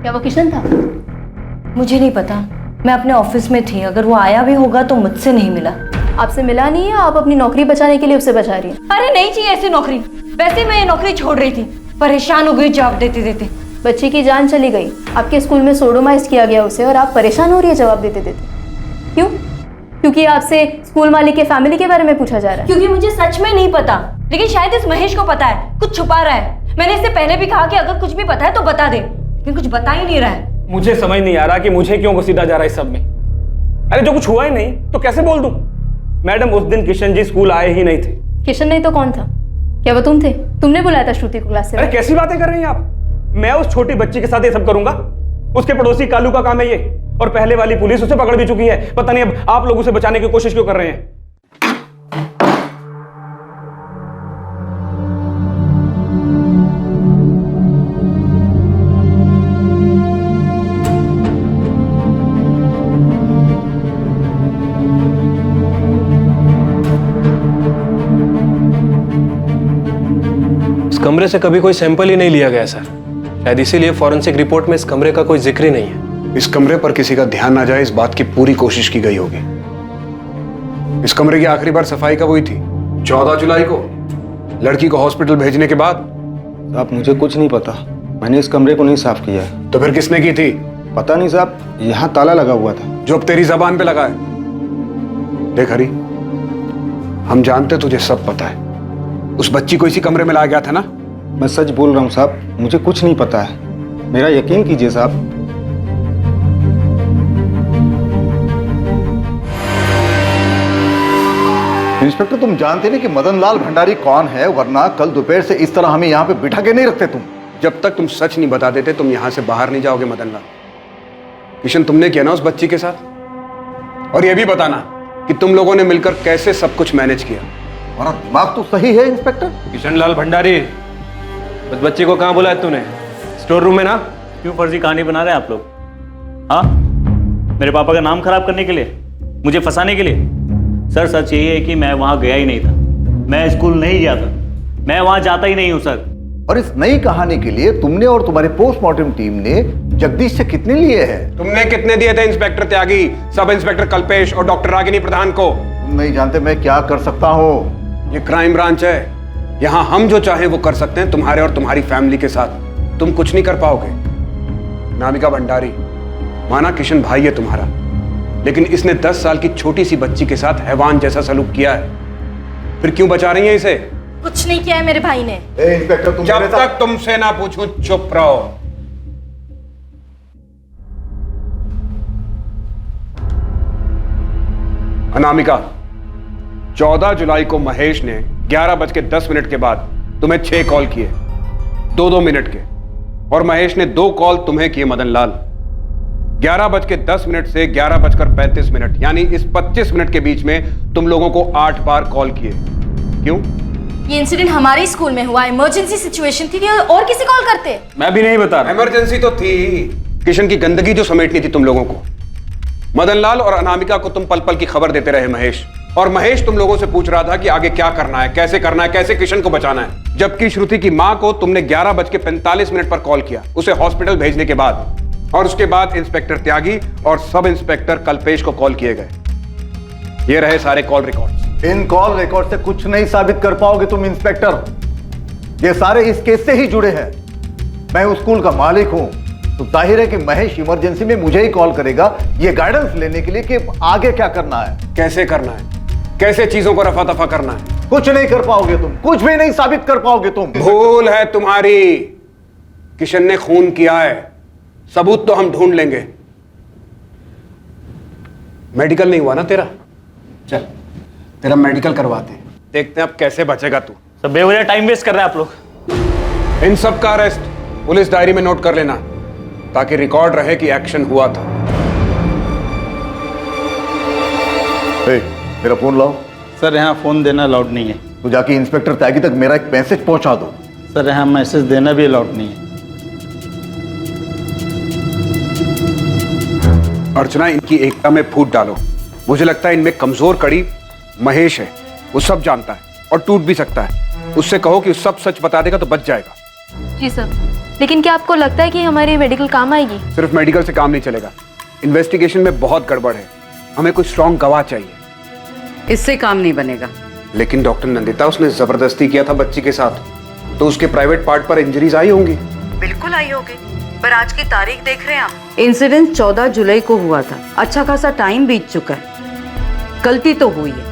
S6: क्या वो किशन था?
S8: मुझे नहीं पता, मैं अपने ऑफिस में थी, अगर वो आया भी होगा तो मुझसे नहीं मिला।
S6: आपसे मिला नहीं है? आप अपनी नौकरी बचाने के लिए उसे बचा रही हैं?
S8: अरे नहीं चाहिए ऐसी नौकरी, वैसे मैं ये नौकरी छोड़ रही थी, परेशान हो गई जवाब देते देते।
S6: बच्ची की जान चली गई, आपके स्कूल में सोडोमाइज किया गया उसे और आप परेशान हो रही है जवाब देते देते। क्यों? क्योंकि आपसे स्कूल मालिक के फैमिली के बारे में पूछा जा रहा है।
S8: क्योंकि मुझे सच में नहीं पता, लेकिन शायद इस महेश को पता है, कुछ छुपा रहा है। मैंने इससे पहले भी कहा कि अगर कुछ भी पता है तो बता दे, लेकिन कुछ बता ही नहीं रहा है।
S21: मुझे समझ नहीं आ रहा कि मुझे क्यों घसीटा जा रहा है इस सब में। अरे जो कुछ हुआ ही नहीं तो कैसे बोल दूं? मैडम उस दिन किशन जी स्कूल आए ही नहीं थे।
S6: किशन नहीं तो कौन था? क्या वो तुम थे? तुमने बुलाया था श्रुति को क्लास से?
S21: अरे कैसी बातें कर रही हैं आप? मैं उस छोटी बच्ची के साथ ये सब करूंगा? उसके पड़ोसी कालू का काम है ये, और पहले वाली पुलिस उसे पकड़ भी चुकी है। पता नहीं अब आप लोग उसे बचाने की कोशिश क्यों कर रहे हैं?
S3: इस कमरे से कभी कोई सैंपल ही नहीं लिया गया सर, शायद इसीलिए फॉरेंसिक रिपोर्ट में इस कमरे का कोई जिक्र ही नहीं है।
S7: इस कमरे पर किसी का ध्यान ना जाए इस बात की पूरी कोशिश की गई होगी। इस कमरे की आखिरी बार सफाई कब हुई थी? 14 जुलाई को, लड़की को हॉस्पिटल भेजने के बाद।
S15: साहब मुझे कुछ नहीं पता, मैंने इस कमरे को नहीं साफ किया है।
S7: तो फिर किसने की थी?
S15: पता नहीं साहब, यहाँ ताला लगा हुआ था।
S7: जो अब तेरी जबान पे लगा है। देख हरी, हम जानते तुझे सब पता है, उस बच्ची को इसी कमरे में लाया गया था ना?
S15: मैं सच बोल रहा हूँ साहब, मुझे कुछ नहीं पता है, मेरा यकीन कीजिए साहब।
S16: इंस्पेक्टर तुम जानते नहीं कि मदन लाल भंडारी कौन है, वरना कल दोपहर से इस तरह हमें यहाँ पे बिठा के नहीं रखते तुम।
S7: जब तक तुम सच नहीं बता देते तुम यहाँ से बाहर नहीं जाओगे मदन लाल। किशन तुमने किया ना उस बच्ची के साथ, और ये भी बताना कि तुम लोगों ने मिलकर कैसे सब कुछ मैनेज किया।
S16: हमारा दिमाग तो सही है इंस्पेक्टर।
S3: किशन लाल भंडारी, उस बच्चे को कहाँ बुलाया तूने? स्टोर रूम में ना?
S11: क्यों फर्जी कहानी बना रहे हैं आप लोग? हाँ, मेरे पापा का नाम खराब करने के लिए, मुझे फंसाने के लिए? सर सच यही है कि मैं वहां गया ही नहीं था, मैं स्कूल नहीं गया था, मैं वहां जाता ही नहीं हूं सर।
S16: और इस नई कहानी के लिए तुमने और तुम्हारी पोस्टमार्टम टीम ने जगदीश से कितने लिए हैं?
S7: तुमने कितने दिए थे इंस्पेक्टर त्यागी, सब इंस्पेक्टर कल्पेश और डॉक्टर रागिनी प्रधान को?
S16: तुम नहीं जानते मैं क्या कर सकता हूँ।
S7: ये क्राइम ब्रांच है, यहाँ हम जो चाहें वो कर सकते हैं तुम्हारे और तुम्हारी फैमिली के साथ। तुम कुछ नहीं कर पाओगे। नामिका भंडारी, माना किशन भाई है तुम्हारा, लेकिन इसने 10 साल की छोटी सी बच्ची के साथ हैवान जैसा सलूक किया है, फिर क्यों बचा रही है इसे?
S8: कुछ नहीं किया है मेरे भाई ने।
S16: इंस्पेक्टर तुम
S7: जब तक तुमसे ना पूछूं चुप रहो। अनामिका, 14 जुलाई को महेश ने 11:10 के बाद तुम्हें 6 कॉल किए, 2-2 मिनट के, और महेश ने 2 कॉल तुम्हें किए मदन लाल। 11:10 से 11:35, यानी इस 25 मिनट के बीच में तुम लोगों को 8 बार कॉल किए। क्यों?
S8: ये इंसिडेंट हमारे स्कूल में हुआ, इमरजेंसी सिचुएशन थी, और किसी कॉल करते?
S21: मैं भी नहीं बता रहा।
S7: इमरजेंसी तो थी, किशन की गंदगी जो समेटनी थी तुम लोगों को। मदन लाल और अनामिका को तुम पल पल की खबर देते रहे महेश,
S15: और महेश तुम लोगों से पूछ रहा था कि आगे क्या करना है, कैसे किशन को बचाना है, जबकि श्रुति की मां को तुमने 11:45 पर कॉल किया, उसे हॉस्पिटल भेजने के बाद, और उसके बाद इंस्पेक्टर त्यागी और सब इंस्पेक्टर कल्पेश को कॉल किए गए। ये रहे सारे कॉल रिकॉर्ड्स।
S12: इन कॉल रिकॉर्ड से कुछ नहीं साबित कर पाओगे तुम इंस्पेक्टर। ये सारे इस केस से ही जुड़े हैं। मैं उस स्कूल का मालिक हूं, तो जाहिर है कि महेश इमरजेंसी में मुझे ही कॉल करेगा ये गाइडेंस लेने के लिए कि आगे क्या करना है,
S15: कैसे करना है, कैसे चीजों को रफा दफा करना है।
S12: कुछ नहीं कर पाओगे तुम, कुछ भी नहीं साबित कर पाओगे तुम।
S15: भूल है तुम्हारी। किशन ने खून किया है, सबूत तो हम ढूंढ लेंगे। मेडिकल नहीं हुआ ना तेरा? चल तेरा मेडिकल करवाते हैं, देखते हैं अब कैसे बचेगा तू।
S11: सब बेवजह टाइम वेस्ट कर रहे हैं आप लोग।
S15: इन सब का अरेस्ट पुलिस डायरी में नोट कर लेना, ताकि रिकॉर्ड रहे कि एक्शन हुआ था।
S12: मेरा फोन लाओ।
S18: सर यहाँ फोन देना अलाउड नहीं है।
S12: तो जाके इंस्पेक्टर त्यागी तक मेरा एक मैसेज पहुंचा दो।
S18: सर यहाँ मैसेज देना भी अलाउड नहीं है।
S15: अर्चना, इनकी एकता में फूट डालो। मुझे लगता है इनमें कमजोर कड़ी महेश है, वो सब जानता है और टूट भी सकता है। उससे कहो कि सब सच बता देगा तो बच जाएगा।
S22: जी सर, लेकिन क्या आपको लगता है कि हमारी मेडिकल काम आएगी?
S15: सिर्फ मेडिकल से काम नहीं चलेगा, इन्वेस्टिगेशन में बहुत गड़बड़ है, हमें कोई स्ट्रॉन्ग गवाह चाहिए।
S10: इससे काम नहीं बनेगा।
S15: लेकिन डॉक्टर नंदिता, उसने जबरदस्ती किया था बच्ची के साथ, तो उसके प्राइवेट पार्ट पर इंजरीज आई होंगी।
S10: बिल्कुल आई होगी, पर आज की तारीख देख रहे हैं आप। इंसिडेंट 14 जुलाई को हुआ था, अच्छा खासा टाइम बीत चुका है। गलती तो हुई है।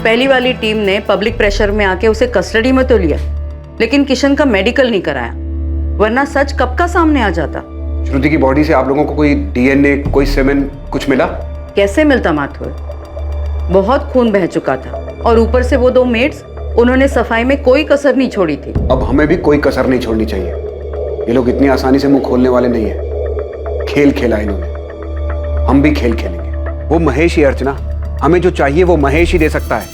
S10: पहली वाली टीम ने पब्लिक प्रेशर में आके उसे कस्टडी में तो लिया, लेकिन किशन का मेडिकल नहीं कराया, वरना सच कब का सामने आ जाता।
S15: श्रुति की बॉडी से आप लोगों को कोई डीएनए, कोई सेमेन कुछ मिला?
S10: कैसे मिलता माथुर, बहुत खून बह चुका था, और ऊपर से वो 2 मेड्स, उन्होंने सफाई में कोई कसर नहीं छोड़ी थी।
S15: अब हमें भी कोई कसर नहीं छोड़नी चाहिए। ये लोग इतनी आसानी से मुंह खोलने वाले नहीं है। खेल खेला इन्होंने, हम भी खेल खेलेंगे। वो महेश ही, अर्चना, हमें जो चाहिए वो महेश ही दे सकता है।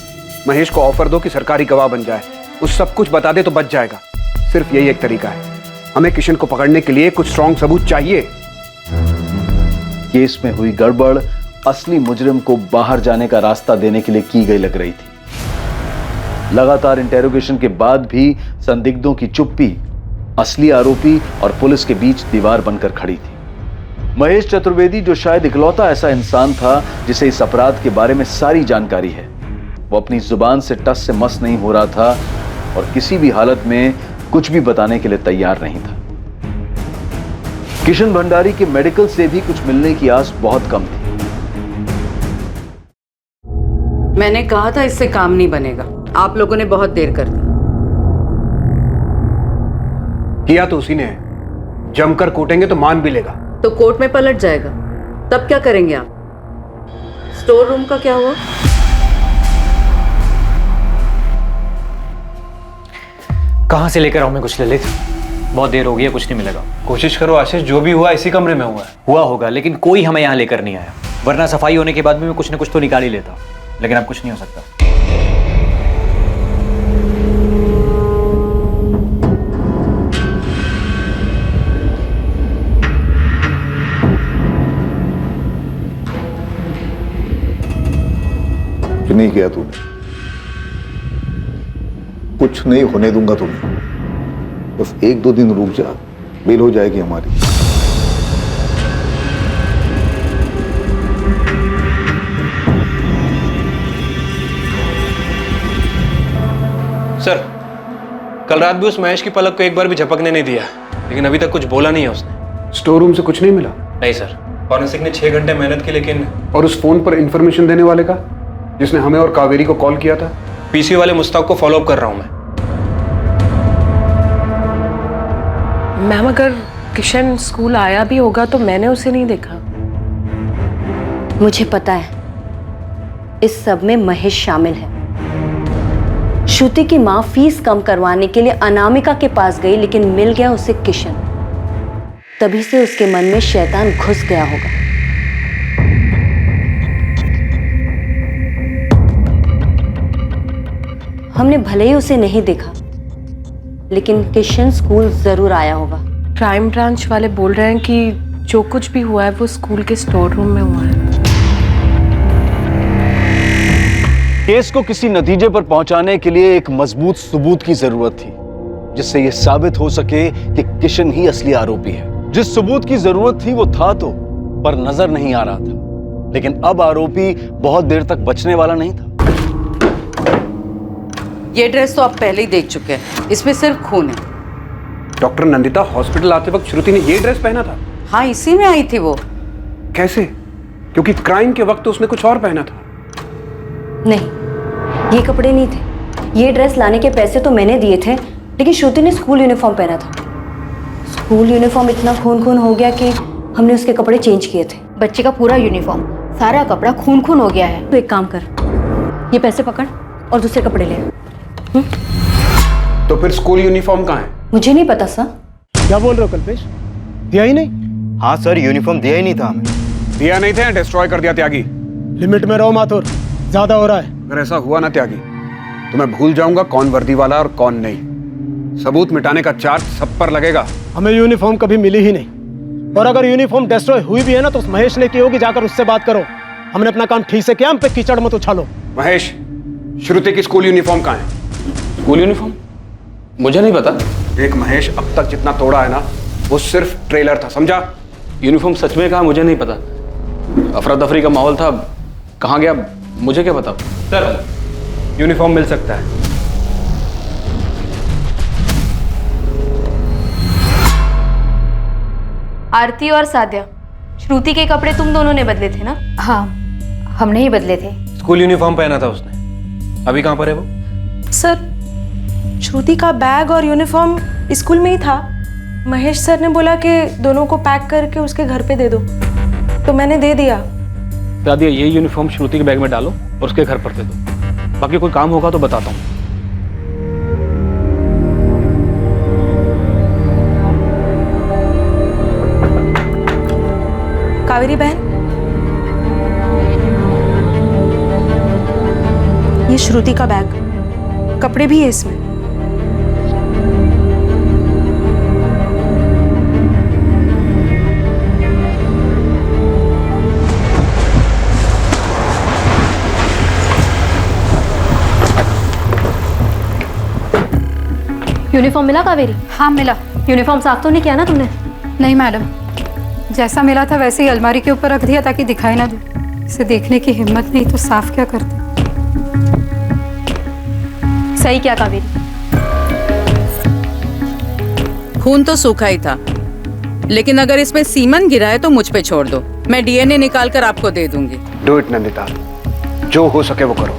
S15: महेश को ऑफर दो कि सरकारी गवाह बन जाए, उस सब कुछ बता दे तो बच जाएगा। सिर्फ यही एक तरीका है। हमें किशन को पकड़ने के लिए कुछ स्ट्रॉन्ग सबूत चाहिए।
S5: केस में हुई गड़बड़ असली मुजरिम को बाहर जाने का रास्ता देने के लिए की गई लग रही थी। लगातार इंटेरोगेशन के बाद भी संदिग्धों की चुप्पी असली आरोपी और पुलिस के बीच दीवार बनकर खड़ी थी। महेश चतुर्वेदी, जो शायद इकलौता ऐसा इंसान था जिसे इस अपराध के बारे में सारी जानकारी है, वो अपनी जुबान से टस से मस नहीं हो रहा था और किसी भी हालत में कुछ भी बताने के लिए तैयार नहीं था। किशन भंडारी के मेडिकल से भी कुछ मिलने की आस बहुत कम थी।
S10: मैंने कहा था इससे काम नहीं बनेगा, आप लोगों ने बहुत देर कर दी।
S15: किया तो उसी ने है, जमकर कूटेंगे तो मान भी लेगा।
S10: तो कोर्ट में पलट जाएगा, तब क्या करेंगे आप? स्टोर रूम का क्या हुआ?
S19: कहां से लेकर आऊं मैं कुछ ललित? बहुत देर हो गई है, कुछ नहीं मिलेगा।
S3: कोशिश करो आशीष, जो भी हुआ इसी कमरे में हुआ है।
S19: हुआ होगा, लेकिन कोई हमें यहाँ लेकर नहीं आया, वरना सफाई होने के बाद भी मैं कुछ न कुछ तो निकाल ही लेता, लेकिन अब कुछ नहीं हो सकता।
S12: नहीं किया तूने, कुछ नहीं होने दूंगा तुम्हें। बस 1-2 दिन रुक जा, बेल हो जाएगी हमारी।
S3: सर, कल रात भी उस महेश की पलक को एक बार भी झपकने नहीं दिया, लेकिन अभी तक कुछ बोला नहीं है उसने।
S15: स्टोर रूम से कुछ नहीं मिला?
S3: नहीं सर, फॉरेंसिक ने 6 घंटे मेहनत की, लेकिन।
S15: और उस फोन पर इंफॉर्मेशन देने वाले का, जिसने हमें और कावेरी को कॉल किया था?
S3: पीसी वाले मुस्ताक को फॉलो अप कर रहा हूं मैं।
S23: मैम, अगर किशन स्कूल आया भी होगा तो मैंने उसे नहीं देखा।
S8: मुझे पता है इस सब में महेश शामिल है। श्रुति की मां फीस कम करवाने के लिए अनामिका के पास गई, लेकिन मिल गया उसे किशन। तभी से उसके मन में शैतान घुस गया होगा। हमने भले ही उसे नहीं देखा, लेकिन किशन स्कूल जरूर आया होगा।
S23: क्राइम ब्रांच वाले बोल रहे हैं कि जो कुछ भी हुआ है वो स्कूल के स्टोर रूम में हुआ है।
S5: केस को किसी नतीजे पर पहुंचाने के लिए एक मजबूत सबूत की जरूरत थी, जिससे यह साबित हो सके कि किशन ही असली आरोपी है। जिस सबूत की जरूरत थी वो था तो, पर नजर नहीं आ रहा था। लेकिन अब आरोपी बहुत देर तक बचने वाला नहीं था।
S10: ये ड्रेस तो आप पहले ही देख चुके हैं, इसमें सिर्फ खून है।
S7: डॉक्टर नंदिता, हॉस्पिटल आते वक्त श्रुति ने ये ड्रेस पहना था?
S10: हाँ, इसी में आई थी वो।
S7: कैसे? क्योंकि क्राइम के वक्त तो उसने कुछ और पहना था।
S8: नहीं, ये कपड़े नहीं थे। ये ड्रेस लाने के पैसे तो मैंने दिए थे, लेकिन श्रुति ने स्कूल यूनिफॉर्म पहना था। स्कूल यूनिफॉर्म इतना खून खून हो गया कि हमने उसके कपड़े चेंज किए थे।
S1: बच्चे का पूरा यूनिफॉर्म, सारा कपड़ा खून खून हो गया है।
S8: तो एक काम कर, ये पैसे पकड़ और दूसरे कपड़े ले।
S7: तो फिर स्कूल यूनिफॉर्म कहाँ है?
S8: मुझे नहीं पता सर।
S9: क्या बोल रहे हो कल्पेश? दिया ही नहीं?
S13: हाँ सर, यूनिफॉर्म दिया ही नहीं था हमें।
S7: दिया नहीं था, डिस्ट्रॉय कर दिया त्यागी।
S9: लिमिट में रहो माथुर, ज्यादा हो रहा है।
S7: अगर ऐसा हुआ ना त्यागी, तो मैं भूल जाऊंगा कौन वर्दी वाला और कौन नहीं। सबूत मिटाने का चार्ज सब पर लगेगा।
S9: हमें यूनिफॉर्म कभी मिली ही नहीं, और अगर यूनिफॉर्म डिस्ट्रॉय हुई भी है ना तो उस महेश ने की होगी, जाकर उससे बात करो। हमने अपना काम ठीक से किया, हम पे कीचड़ मत उछालो।
S7: महेश, श्रुति की स्कूल यूनिफॉर्म कहाँ है?
S3: स्कूल यूनिफॉर्म मुझे नहीं पता।
S7: देख महेश, अब तक जितना तोड़ा है ना वो सिर्फ ट्रेलर था, समझा?
S3: यूनिफॉर्म सच में कहा मुझे नहीं पता। अफरा तफरी का माहौल था, कहाँ गया मुझे क्या पता।
S7: सर, यूनिफॉर्म मिल सकता है।
S22: आरती और साध्या, श्रुति के कपड़े तुम दोनों ने बदले थे ना?
S1: हाँ, हमने ही बदले थे।
S3: स्कूल यूनिफॉर्म पहना था उसने। अभी कहाँ पर है वो?
S23: सर, श्रुति का बैग और यूनिफॉर्म स्कूल में ही था। महेश सर ने बोला कि दोनों को पैक करके उसके घर पे दे दो, तो मैंने दे दिया।
S3: दादी, ये यूनिफॉर्म श्रुति के बैग में डालो और उसके घर पर दे दो। बाकी कोई काम होगा तो बताता हूँ।
S23: कावेरी बहन, ये श्रुति का बैग, कपड़े भी है इसमें।
S22: यूनिफॉर्म मिला कावेरी?
S1: हाँ मिला।
S22: यूनिफॉर्म साफ तो नहीं किया ना तुमने?
S1: नहीं मैडम, जैसा मिला था वैसे ही अलमारी के ऊपर रख दिया ताकि दिखाई ना दे। इसे देखने की हिम्मत नहीं तो साफ क्या करते।
S22: सही क्या कावेरी?
S10: खून तो सूखा ही था, लेकिन अगर इसमें सीमन गिरा है तो मुझ पे छोड़ दो, मैं डीएनए निकाल कर आपको दे दूंगी।
S7: डू इट नंदिता, जो हो सके वो करो।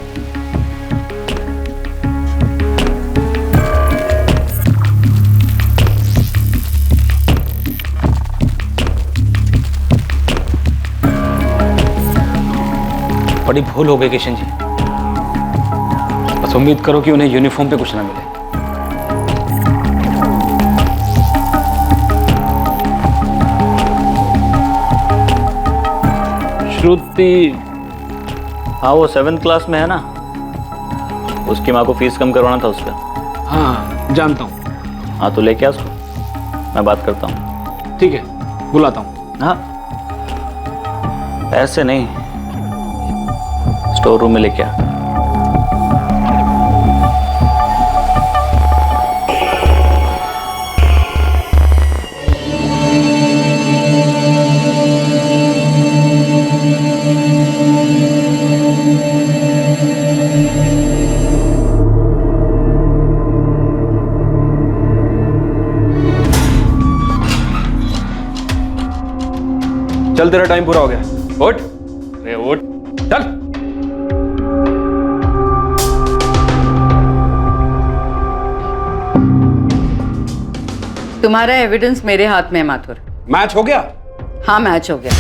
S3: बड़ी भूल हो गई किशन जी। बस उम्मीद करो कि उन्हें यूनिफॉर्म पे कुछ ना मिले।
S11: श्रुति, हाँ वो 7th क्लास में है ना, उसकी माँ को फीस कम करवाना था उसका।
S3: हाँ जानता हूँ।
S11: हाँ तो लेके आ उसको, मैं बात करता हूँ।
S3: ठीक है, बुलाता हूँ।
S11: हाँ ऐसे नहीं, स्टोर रूम में लेके आ।
S3: चल, तेरा टाइम पूरा हो गया। उठ, अरे उठ, चल।
S10: तुम्हारा एविडेंस मेरे हाथ में है माथुर।
S7: मैच हो गया?
S10: हाँ मैच हो गया।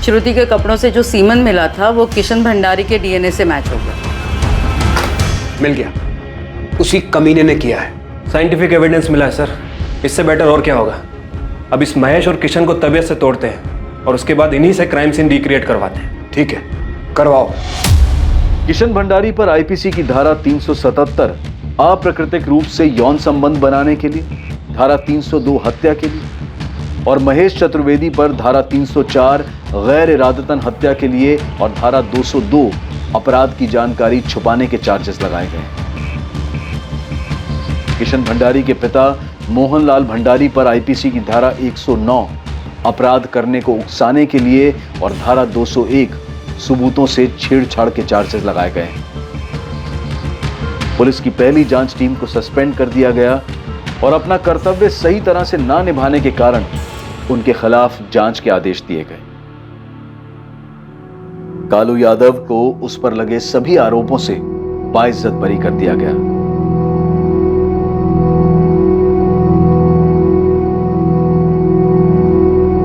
S10: श्रुति के कपड़ों से जो सीमन मिला था वो किशन भंडारी के डीएनए से मैच हो गया।
S7: मिल गया, उसी कमीने ने किया है।
S3: साइंटिफिक एविडेंस मिला है सर, इससे बेटर और क्या होगा। अब इस महेश और किशन को तबीयत से तोड़ते हैं और उसके बाद इन्हीं से क्राइम सीन रिक्रिएट करवाते हैं।
S7: ठीक है, करवाओ।
S5: किशन भंडारी पर आईपीसी की धारा 377 अप्राकृतिक रूप से यौन संबंध बनाने के लिए, धारा 302 हत्या के लिए, और महेश चतुर्वेदी पर धारा 304 गैर इरादतन हत्या के लिए और धारा 202 अपराध की जानकारी छुपाने के चार्जेस लगाए गए। किशन भंडारी के पिता मोहनलाल भंडारी पर आईपीसी की धारा 109 अपराध करने को उकसाने के लिए और धारा 201 सबूतों से छेड़छाड़ के चार्जेस लगाए गए। पुलिस की पहली जांच टीम को सस्पेंड कर दिया गया और अपना कर्तव्य सही तरह से ना निभाने के कारण उनके खिलाफ जांच के आदेश दिए गए। कालू यादव को उस पर लगे सभी आरोपों से बाइज्जत बरी कर दिया गया।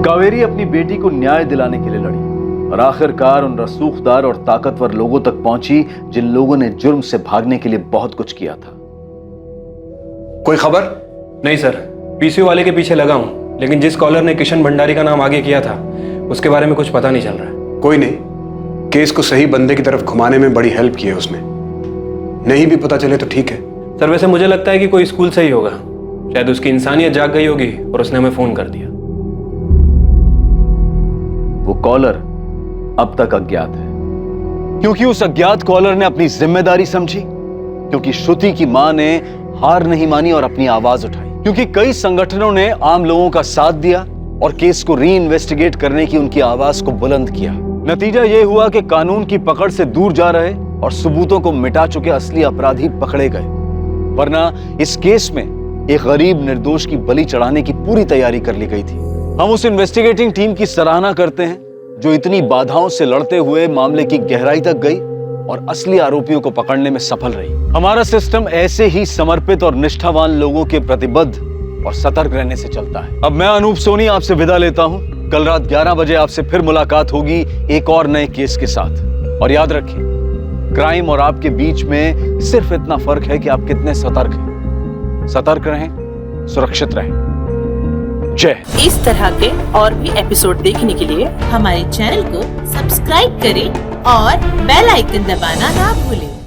S5: कावेरी अपनी बेटी को न्याय दिलाने के लिए लड़ी और आखिरकार उन रसूखदार और ताकतवर लोगों तक पहुंची जिन लोगों ने जुर्म से भागने के लिए बहुत कुछ किया था।
S3: कोई खबर? नहीं सर, पीसीओ वाले के पीछे लगा हूं, लेकिन जिस कॉलर ने किशन भंडारी का नाम आगे किया था उसके बारे में कुछ पता नहीं चल रहा है।
S7: कोई नहीं, केस को सही बंदे की तरफ घुमाने में बड़ी हेल्प की है उसने। नहीं भी पता चले तो ठीक है।
S3: सर वैसे मुझे लगता है कि कोई स्कूल से ही होगा, शायद उसकी इंसानियत जाग गई होगी और उसने हमें फोन कर दिया।
S5: वो कॉलर अब तक अज्ञात है, क्योंकि उस अज्ञात कॉलर ने अपनी जिम्मेदारी समझी, क्योंकि श्रुति की मां ने हार नहीं मानी और अपनी आवाज उठाई, क्योंकि कई संगठनों ने आम लोगों का साथ दिया और केस को री इन्वेस्टिगेट करने की उनकी आवाज को बुलंद किया। नतीजा यह हुआ कि कानून की पकड़ से दूर जा रहे और सबूतों को मिटा चुके असली अपराधी पकड़े गए, वरना इस केस में एक गरीब निर्दोष की बलि चढ़ाने की पूरी तैयारी कर ली गई थी। हम उस इन्वेस्टिगेटिंग टीम की सराहना करते हैं जो इतनी बाधाओं से लड़ते हुए मामले की गहराई तक गई और असली आरोपियों को पकड़ने में सफल रही। हमारा सिस्टम ऐसे ही समर्पित और निष्ठावान लोगों के प्रतिबद्ध और सतर्क रहने से चलता है। अब मैं अनूप सोनी आपसे विदा लेता हूं। कल रात 11 बजे आपसे फिर मुलाकात होगी एक और नए केस के साथ। और याद रखिए, क्राइम और आपके बीच में सिर्फ इतना फर्क है कि आप कितने सतर्क हैं। सतर्क रहें, सुरक्षित रहें। जय।
S4: इस तरह के और भी एपिसोड देखने के लिए हमारे चैनल को सब्सक्राइब करें और बेल आइकन दबाना ना भूलें।